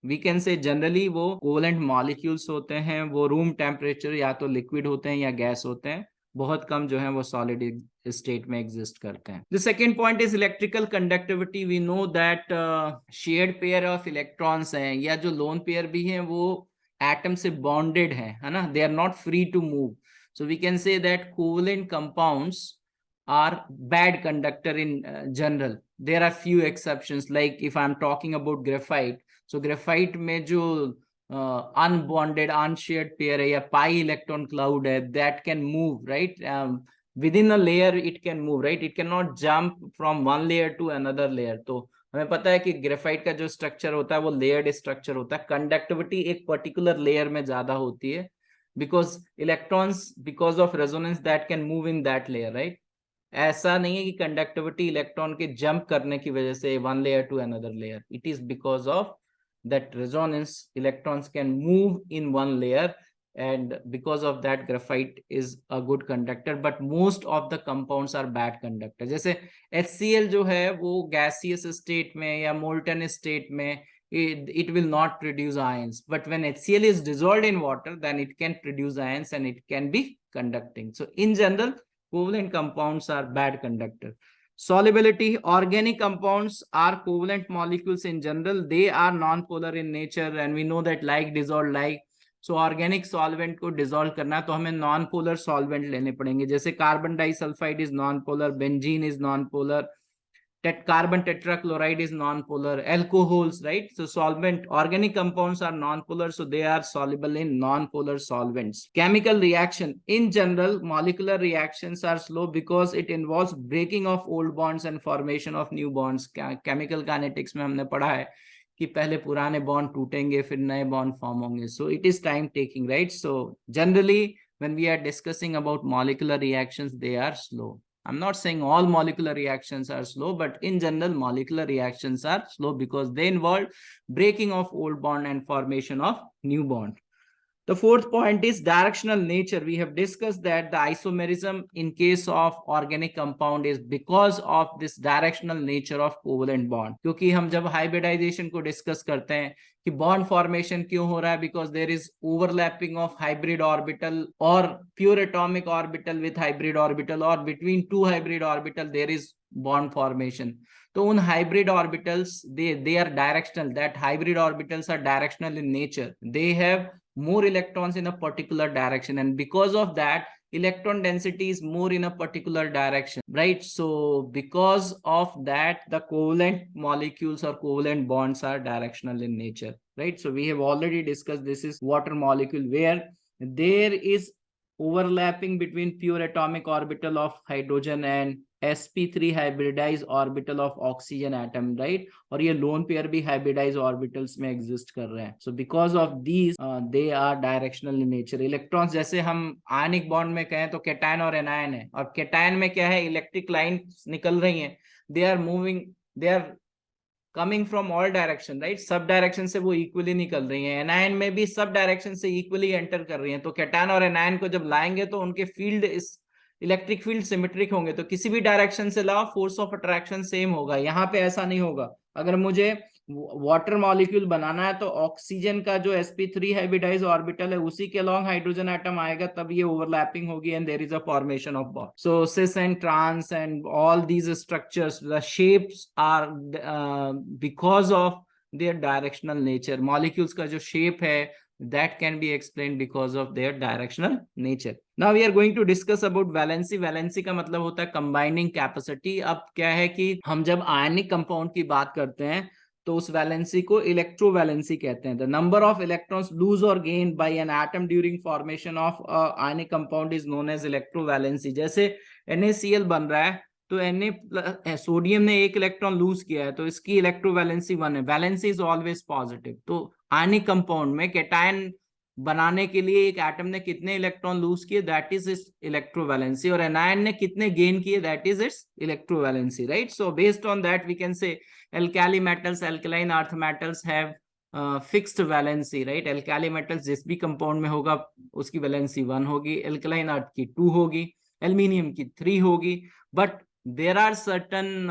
we can say generally वो कोवेलेंट मॉलिक्यूल्स होते हैं, वो रूम टेम्परेचर या तो लिक्विड होते हैं या गैस होते हैं, बहुत कम जो है वो सॉलिड स्टेट में एग्जिस्ट करते हैं. The second point is electrical conductivity. We know that shared pair of electrons हैं या जो लोन पेयर भी हैं वो एटम से बॉन्डेड है ना, they are not free to move. So we can say that covalent compounds are bad conductor in general. There are few exceptions, like if I'm talking about graphite, so graphite में जो unbonded unshared pair है या pi electron cloud है, that can move, right, within a layer it can move, right, it cannot jump from one layer to another layer. तो हमें पता है कि ग्रेफाइट का जो स्ट्रक्चर होता है वो लेयर्ड स्ट्रक्चर होता है, कंडक्टिविटी एक पर्टिकुलर लेयर में ज्यादा होती है because electrons because of resonance that can move in that layer, right. ऐसा नहीं है कि कंडक्टिविटी इलेक्ट्रॉन के जंप करने की वजह से one layer to another layer, it is because of that resonance electrons can move in one layer and because of that graphite is a good conductor but most of the compounds are bad conductor. जैसे HCl जो है वो gaseous state में या molten state में it will not produce ions, but when HCl is dissolved in water then it can produce ions and it can be conducting. So in general covalent compounds are bad conductor. Solubility, organic compounds are covalent molecules in general, they are non-polar in nature and we know that like dissolved like. So organic solvent को dissolve करना तो हमें non-polar solvent लेने पड़ेंगे, जैसे carbon disulphide is non-polar, benzene is non-polar, carbon tetrachloride is non-polar, alcohols, right. So solvent organic compounds are non-polar, so they are soluble in non-polar solvents. Chemical reaction, in general molecular reactions are slow because it involves breaking of old bonds and formation of new bonds. Chemical kinetics में हमने पढ़ा है कि पहले पुराने bond टूटेंगे फिर नए bond form होंगे, so it is time taking, right. So generally when we are discussing about molecular reactions they are slow. I'm not saying all molecular reactions are slow, but in general molecular reactions are slow because they involve breaking of old bond and formation of new bond. The fourth point is directional nature. We have discussed that the isomerism in case of organic compound is because of this directional nature of covalent bond. क्योंकि हम जब hybridization को discuss करते हैं कि bond formation क्यों हो रहा है, because there is overlapping of hybrid orbital or pure atomic orbital with hybrid orbital or between two hybrid orbital there is bond formation. तो उन hybrid orbitals they are directional, that hybrid orbitals are directional in nature, they have more electrons in a particular direction and because of that electron density is more in a particular direction, right. So because of that the covalent molecules or covalent bonds are directional in nature, right. So we have already discussed this is water molecule where there is overlapping between pure atomic orbital of hydrogen and sp3 hybridized orbital of oxygen atom, right. और ये lone pair भी hybridized orbitals में exist कर रहे हैं. So because of these they are directional in nature. Electrons जैसे हम ionic bond में कहें तो cation और anion है, और cation में क्या है, electric lines निकल रही हैं, they are moving, they are coming from all direction, right. Sub direction से वो इक्वली निकल रही हैं. एनायन में भी सब डायरेक्शन से इक्वली एंटर कर रही हैं. तो कैटायन और एनायन को जब लाएंगे तो उनके फील्ड इस इलेक्ट्रिक फील्ड सिमेट्रिक होंगे, तो किसी भी डायरेक्शन से लाओ फोर्स ऑफ अट्रैक्शन सेम होगा. यहाँ पे ऐसा नहीं होगा. अगर मुझे वाटर मॉलिक्यूल बनाना है तो ऑक्सीजन का जो sp3 हाइब्रिडाइज ऑर्बिटल है उसी के अलॉन्ग हाइड्रोजन एटम आएगा, तब ये ओवरलैपिंग होगी and there is a formation of bond. So cis and trans and all these structures, the shapes are because of their directional nature. Molecules का जो shape है that can be explained because of their directional nature. Now we are going to discuss about valency. Valency का मतलब होता है combining capacity. अब क्या है कि हम जब ionic compound की बात करते हैं तो उस वैलेंसी को इलेक्ट्रोवैलेंसी कहते हैं. The number of electrons lose और gain by an atom during formation of ionic compound is known as electrovalency. जैसे NaCl बन रहा है तो सोडियम ने एक इलेक्ट्रॉन लूज किया है तो इसकी इलेक्ट्रोवैलेंसी 1 है. Valency is always positive. तो आयनिक कंपाउंड में कैटायन बनाने के लिए एक एटम ने कितने इलेक्ट्रॉन लूज किए, दैट इज इट्स इलेक्ट्रोवैलेंसी, और एनायन ने कितने गेन किए, that is its electrovalency, right. So based on that we can say alkali metals, alkaline earth metals have fixed valency, right. alkali metals जिस भी compound में होगा उसकी वैलेंसी 1 होगी, alkaline earth की 2 होगी, एल्यूमिनियम की 3 होगी. But there are certain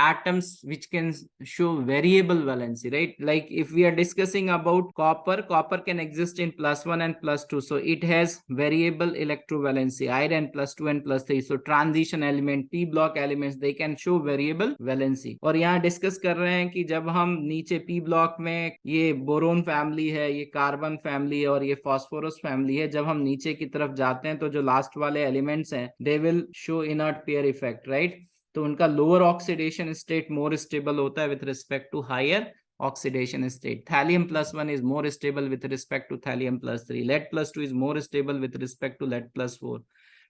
atoms which can show variable valency, right. Like if we are discussing about copper can exist in +1 and +2, so it has variable electrovalency. Iron +2 and +3, so transition element, p block elements, they can show variable valency. और यहाँ discuss कर रहे हैं कि जब हम नीचे p block में ये बोरोन फैमिली है, ये कार्बन फैमिली है और ये फास्फोरस फैमिली है, जब हम नीचे की तरफ जाते हैं तो जो लास्ट वाले एलिमेंट्स हैं they will show inert pair effect, right. तो उनका lower oxidation state more stable होता है with respect to higher oxidation state. Thallium +1 is more stable with respect to thallium +3. Lead +2 is more stable with respect to lead +4.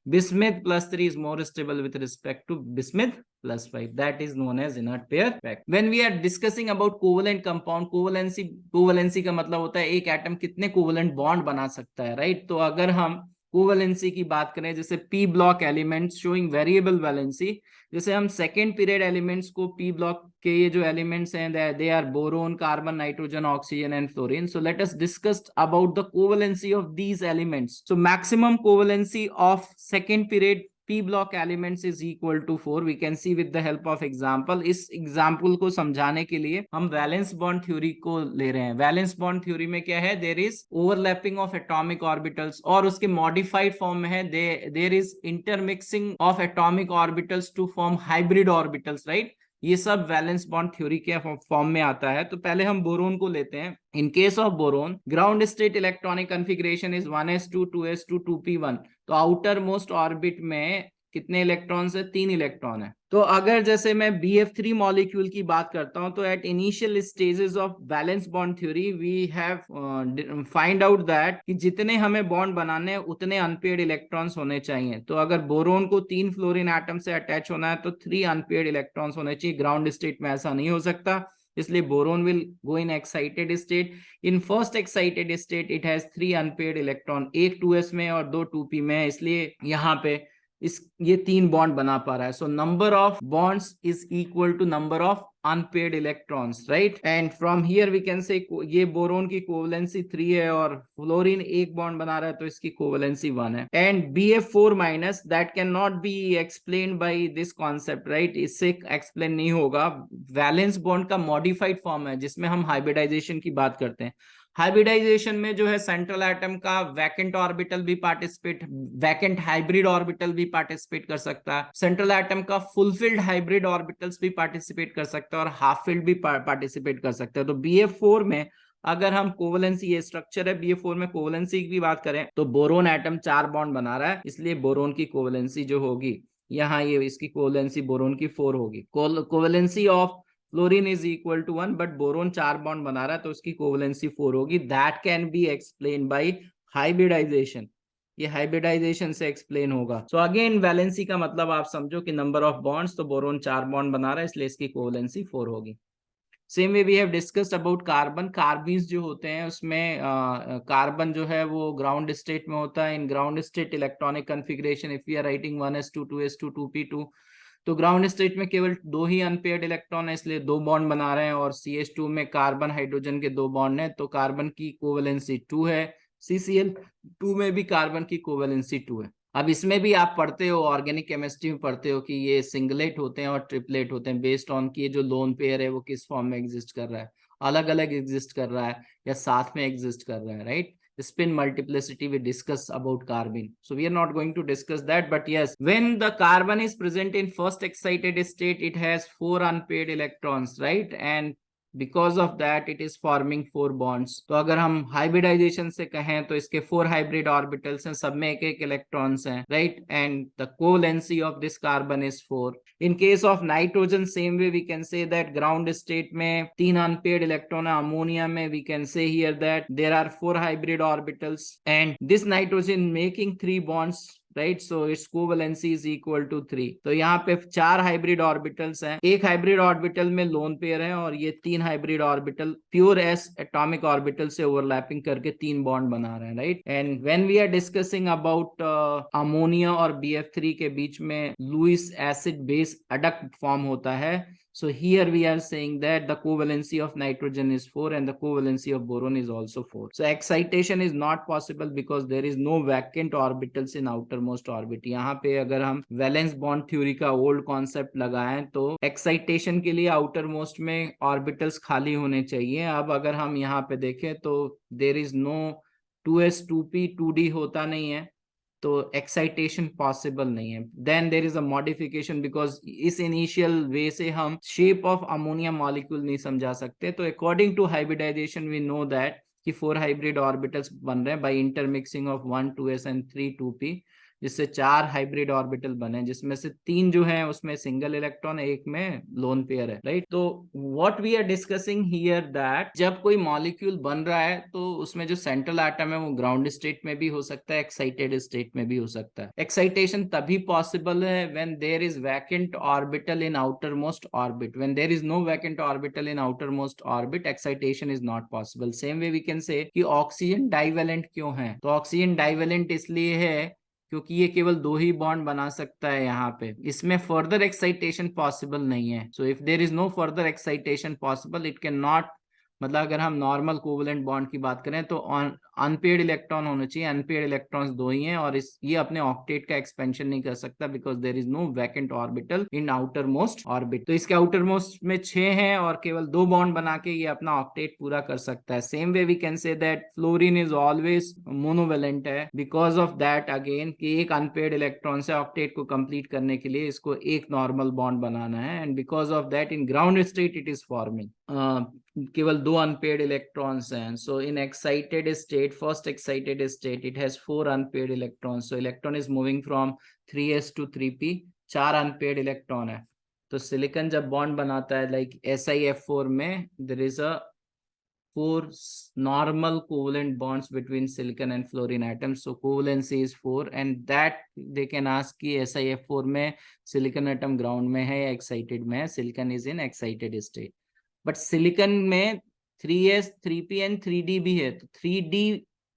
bismuth +3 is more stable with respect to bismuth +5. That is known as inert pair effect. When we are discussing about covalent compound, covalency का मतलब होता है एक atom कितने covalent bond बना सकता है, right. तो अगर हम कोवेलेंसी की बात करें, जैसे p block elements showing variable valency, जैसे हम सेकेंड पीरियड एलिमेंट्स को p ब्लॉक के ये जो एलिमेंट्स हैं they are boron, carbon, nitrogen, oxygen and fluorine. So let us discuss about the covalency of these elements. So maximum covalency of second period p block elements is equal to 4. we can see with the help of example. इस example को समझाने के लिए हम valence bond theory को ले रहे हैं. वैलेंस बॉन्ड थ्योरी में क्या है, there is overlapping of atomic orbitals, और उसके मॉडिफाइड फॉर्म में है there is intermixing of atomic orbitals to form hybrid orbitals, right. ये सब वैलेंस बॉन्ड थ्योरी के फॉर्म में आता है. तो पहले हम बोरोन को लेते हैं. इन case of boron, ground state electronic configuration is 1s2 2s2 2p1. तो आउटर मोस्ट ऑर्बिट में कितने इलेक्ट्रॉन्स है, 3 इलेक्ट्रॉन है. तो अगर जैसे मैं BF3 मॉलिक्यूल की बात करता हूं तो at initial stages of valence bond theory we have find out that कि जितने हमें बॉन्ड बनाने हैं उतने अनपेयर्ड इलेक्ट्रॉन्स होने चाहिए. तो अगर बोरोन को 3 फ्लोरीन एटम से अटैच होना है तो 3 अनपेयर्ड इलेक्ट्रॉन्स होने चाहिए. ग्राउंड स्टेट में ऐसा नहीं हो सकता, इसलिए boron will go in excited state. In first excited state it has 3 unpaired electron, एक 2s में और 2 2p में है, इसलिए यहाँ पे ये 3 बॉन्ड बना पा रहा है. So number of bonds is equal to number of unpaired electrons, right. And from here we can say ये बोरोन की कोवेलेंसी 3 है और फ्लोरीन एक बॉन्ड बना रहा है तो इसकी कोवेलेंसी 1 है. And BF4 minus that can not be explain by this concept, right. इससे एक्सप्लेन नहीं होगा. वैलेंस बॉन्ड का मॉडिफाइड फॉर्म है जिसमें हम हाइब्रिडाइजेशन की बात करते हैं. हाइब्रिडाइजेशन में जो है सेंट्रल एटम का वैकेंट ऑर्बिटल भी वैकेंट हाइब्रिड ऑर्बिटल भी पार्टिसिपेट कर सकता है. सेंट्रल एटम का फुलफिल्ड हाइब्रिड ऑर्बिटल्स भी पार्टिसिपेट कर सकता है और हाफ फिल्ड भी पार्टिसिपेट कर सकता है. तो BF4 में अगर हम कोवेलेंसी, ये स्ट्रक्चर है BF4 में, कोवेलेंसी की बात करें तो बोरोन एटम 4 बॉन्ड बना रहा है, इसलिए बोरोन की कोवेलेंसी जो होगी यहाँ, ये इसकी कोवेलेंसी बोरोन की 4 होगी. Covalency of fluorine is equal to 1, but boron 4 bond बना रहा है तो उसकी कोवेलेंसी 4 होगी. That can be explain by hybridization. ये हाइब्रिडाइजेशन से एक्सप्लेन होगा. सो अगेन वैलेंसी का मतलब आप समझो कि नंबर ऑफ बॉन्ड्स, तो बोरोन 4 बॉन्ड बना रहा है इसलिए इसकी कोवेलेंसी 4 होगी. Same way we have discussed about carbon. Carbenes जो होते हैं उसमें कार्बन जो है वो ग्राउंड स्टेट में होता है. In ground state electronic configuration if we are writing 1s2 2s2 2p2, तो ग्राउंड स्टेट में केवल 2 ही अनपेयर्ड इलेक्ट्रॉन है इसलिए 2 बॉन्ड बना रहे हैं, और CH2 में कार्बन हाइड्रोजन के 2 बॉन्ड है तो कार्बन की कोवेलेंसी 2 है. CCl2 में भी कार्बन की कोवेलेंसी 2 है. अब इसमें भी आप पढ़ते हो, ऑर्गेनिक केमिस्ट्री में पढ़ते हो कि ये सिंगलेट होते हैं और ट्रिपलेट होते हैं बेस्ड ऑन कि ये जो लोन पेयर है वो किस फॉर्म में एग्जिस्ट कर रहा है, अलग अलग एग्जिस्ट कर रहा है या साथ में एग्जिस्ट कर रहा है, right? Spin multiplicity we discuss about carbon, so we are not going to discuss that. But yes, when the carbon is present in first excited state, it has 4 unpaired electrons, right? And because of that it is forming 4 bonds. तो अगर हम hybridisation से कहें तो इसके 4 hybrid orbitals हैं, सब में एक एक इलेक्ट्रॉन्स हैं, right? And the covalency of this carbon is 4. In case of nitrogen, same way we can say that ground state में 3 unpaired electron है. Ammonia में we can say here that there are 4 hybrid orbitals and this nitrogen making 3 bonds, right? So its covalency is equal to 3. तो यहाँ पे 4 hybrid orbitals हैं, एक hybrid orbital में lone pair है और ये 3 hybrid orbital pure s atomic orbital से ओवरलैपिंग करके 3 बॉन्ड बना रहे हैं, right? And when we are discussing about ammonia और BF3 के बीच में Lewis acid base adduct form होता है. So here we are saying that the covalency of nitrogen is 4 and the covalency of boron is also 4. So excitation is not possible because there is no vacant orbitals in outermost orbit. यहाँ पे अगर हम valence bond theory का old concept लगाएं तो excitation के लिए outermost में ऑर्बिटल्स खाली होने चाहिए. अब अगर हम यहाँ पे देखें तो there is no 2s 2p 2d होता नहीं है, तो एक्साइटेशन पॉसिबल नहीं है. Then there is a modification because इस इनिशियल वे से हम शेप ऑफ अमोनिया मॉलिक्यूल नहीं समझा सकते. तो according to hybridisation we know that कि 4 हाइब्रिड ऑर्बिटल्स बन रहे हैं bye intermixing of 1 2s and 3 2p, जिससे 4 हाइब्रिड ऑर्बिटल बने, जिसमें से 3 जो है उसमें सिंगल इलेक्ट्रॉन, एक में लोन पेयर है, राइट? तो what we are discussing here that जब कोई मॉलिक्यूल बन रहा है तो उसमें जो सेंट्रल एटम है वो ग्राउंड स्टेट में भी हो सकता है, एक्साइटेड स्टेट में भी हो सकता है. एक्साइटेशन तभी पॉसिबल है when there is vacant orbital in outermost orbit. When there is no vacant orbital in outermost orbit, excitation is not possible. Same way we can say कि oxygen divalent क्यों है? तो oxygen divalent इसलिए है क्योंकि ये केवल 2 ही bond बना सकता है यहाँ पे, इसमें फर्दर एक्साइटेशन पॉसिबल नहीं है. So if there is no further excitation possible, it can not, मतलब अगर हम नॉर्मल कोवलेंट बॉन्ड की बात करें तो अनपेयर्ड इलेक्ट्रॉन होने चाहिए. अनपेयर्ड इलेक्ट्रॉन्स 2 ही हैं और ये अपने ऑक्टेट का एक्सपेंशन नहीं कर सकता because there is no vacant orbital in outermost orbit. तो इसके आउटर मोस्ट में 6 हैं और केवल 2 बॉन्ड बना के ये अपना ऑक्टेट पूरा कर सकता है. Same way we can say that fluorine is always monovalent है बिकॉज ऑफ दैट अगेन कि एक अनपेयर्ड इलेक्ट्रॉन से ऑक्टेट को कंप्लीट करने के लिए इसको एक नॉर्मल बॉन्ड बनाना है. And because of that in ground state it is forming केवल 2 अनपेयर्ड इलेक्ट्रॉन्स हैं. So in excited state, first excited state, it has 4 unpaired electrons. So electron is moving from 3s to 3p. 4 unpaired electron है. तो silicon जब bond बनाता है like SiF4 में, there is a 4 normal covalent bonds between silicon and fluorine atoms. So covalency is 4 and that they can ask कि SiF4 में silicon atom ground में है या excited में है. Silicon is in excited state. But silicon में 3s 3p and 3d भी है. तो 3d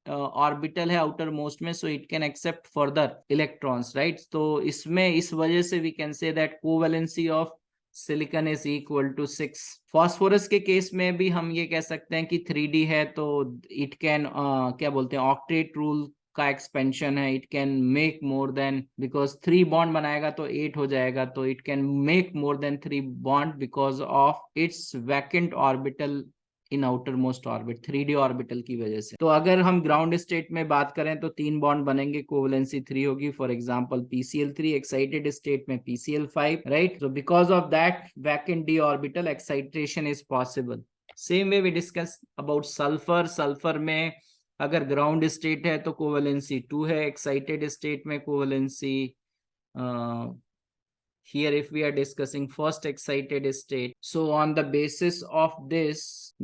ऑर्बिटल है आउटर मोस्ट में, so it can accept further electrons, right? तो इसमें इस वजह से we can say that covalency of silicon is equal to 6. Phosphorus के केस में भी हम ये कह सकते हैं कि 3d है तो इट कैन क्या बोलते हैं, ऑक्टेट रूल का एक्सपेंशन है. It can make more than, because 3 bond बनाएगा तो 8 हो जाएगा, तो it can make more than 3 bond because of its vacant orbital in outermost orbit, 3d orbital की वजह से. तो अगर हम ग्राउंड स्टेट में बात करें तो 3 बॉन्ड बनेंगे, कोवैलेंसी 3 होगी. For example PCl3, excited state में PCl5, right? So because of that vacant d orbital excitation is possible. Same way we discuss about sulphur. Sulphur में अगर ग्राउंड स्टेट है तो कोवैलेंसी 2 है, एक्साइटेड स्टेट में covalency here if we are discussing first excited state, so on the basis of this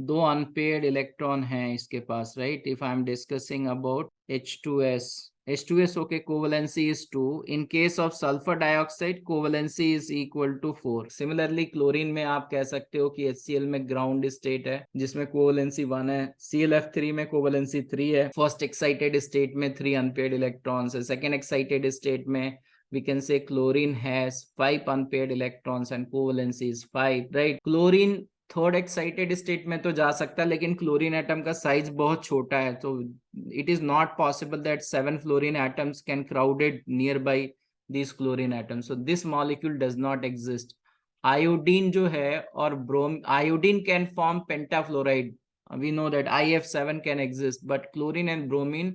2 unpaired electron हैं इसके पास, right? If I am discussing about H2S okay, covalency is 2. In case of sulfur dioxide, covalency is equal to 4. Similarly chlorine में आप कह सकते हो कि HCl में ground state है जिसमें covalency 1 है. ClF3 में covalency 3 है. First excited state में 3 unpaired electrons है. Second excited state में we can say chlorine has 5 unpaired electrons and covalency is 5, right? Chlorine third excited state में तो जा सकता है, लेकिन क्लोरीन एटम का साइज बहुत छोटा है, तो it is not possible that 7 fluorine atoms can crowded near by this chlorine atom, so this molecule does not exist. Iodine जो है और iodine can form pentafluoride, we know that IF7 can exist, but chlorine and bromine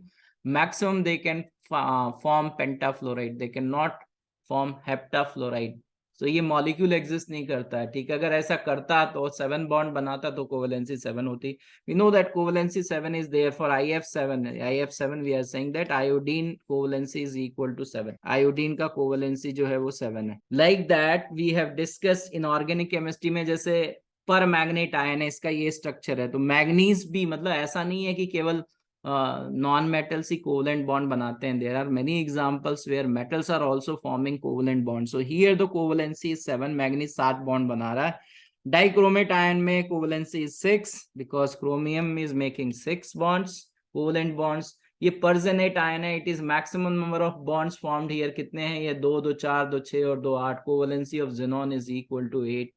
maximum they can form pentafluoride, they cannot form heptafluoride। तो ये molecule exist नहीं करता है, ठीक है। अगर ऐसा करता तो 7 बॉन्ड बनाता तो कोवेलेंसी 7 होती। We know that covalency 7 is there for IF7। IF7 we are saying that iodine covalency is equal to 7, iodine का कोवेलेंसी जो है वो 7 है। Like that we have discussed in organic chemistry में, जैसे पर मैग्नेट आयन है, इसका ये स्ट्रक्चर है। तो मैग्नीज भी, मतलब ऐसा नहीं है कि केवल नॉन मेटल्स ही कोवेलेंट बॉन्ड बनाते हैं, there are many examples where metals are also forming covalent bond. So here the covalency is 7, manganese 7 bond बना रहा है। डाइक्रोमेट आयन में covalency is 6 because chromium is making 6 bonds, covalent bonds. ये पर्जेनेट ion है, it is maximum number of bonds formed here, कितने हैं ये? 2 2 4 2 6 और 2 8। Covalency of xenon is equal to 8।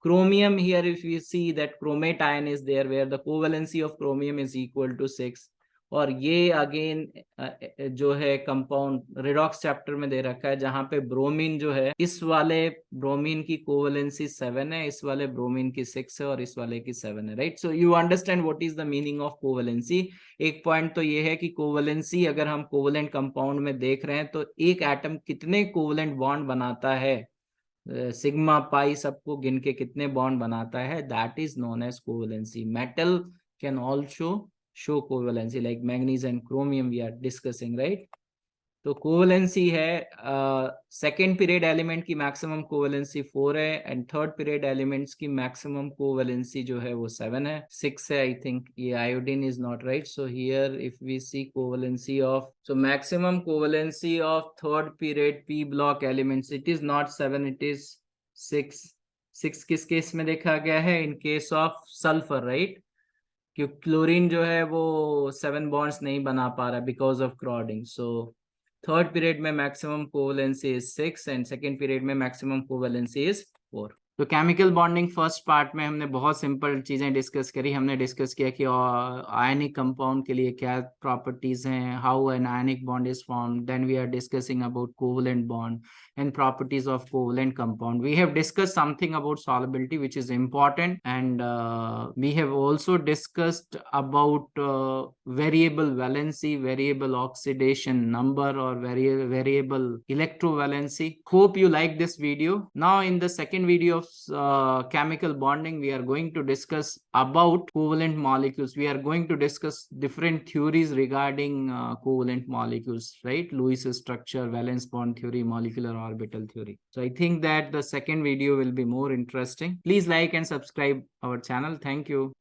Chromium, here if you see that chromate ion is there where the covalency of chromium is equal to 6। और ये again जो है compound redox chapter में दे रखा है, जहां पे ब्रोमीन जो है, इस वाले ब्रोमीन की कोवेलेंसी 7 है, इस वाले ब्रोमीन की 6 है और इस वाले की 7 है, right. So you understand what is the meaning of covalency. एक पॉइंट तो ये है कि कोवेलेंसी अगर हम कोवेलेंट कंपाउंड में देख रहे हैं तो एक एटम कितने कोवेलेंट बॉन्ड बनाता है, सिग्मा पाई सबको गिन के कितने बॉन्ड बनाता है, that is known as covalency. Metal can also show covalency like manganese and chromium we are discussing, right. तो कोवेलेंसी है, सेकेंड पीरियड एलिमेंट की मैक्सिमम कोवेलेंसी 4 है एंड थर्ड पीरियड एलिमेंट्स की मैक्सिमम कोवेलेंसी जो है वो 7 है, 6 है आई थिंक। ये iodine is not right, so here if we see covalency of, so maximum covalency of third period p block elements, it is not 7, it is 6। 6 किस case में देखा गया है? In case of sulphur, right, क्योंकि क्लोरीन जो है वो 7 बॉन्ड्स नहीं बना पा रहा because of crowding. So third period में maximum covalency is 6 and second period में मैक्सिमम कोवेलेंसी इज 4। तो केमिकल बॉन्डिंग फर्स्ट पार्ट में हमने बहुत सिंपल चीजें डिस्कस करी। हमने डिस्कस किया कि आयनिक कंपाउंड के लिए क्या प्रॉपर्टीज हैं, how an ionic bond is formed, then we are discussing about covalent bond and properties of covalent compound. We have discussed something about solubility which is important, and we have also discussed about variable valency, variable oxidation number, or variable electrovalency. Hope you like this video. Now in the second video of chemical bonding, we are going to discuss about covalent molecules. We are going to discuss different theories regarding covalent molecules, right? Lewis structure, valence bond theory, molecular orbital theory. So I think that the second video will be more interesting. Please like and subscribe our channel. Thank you.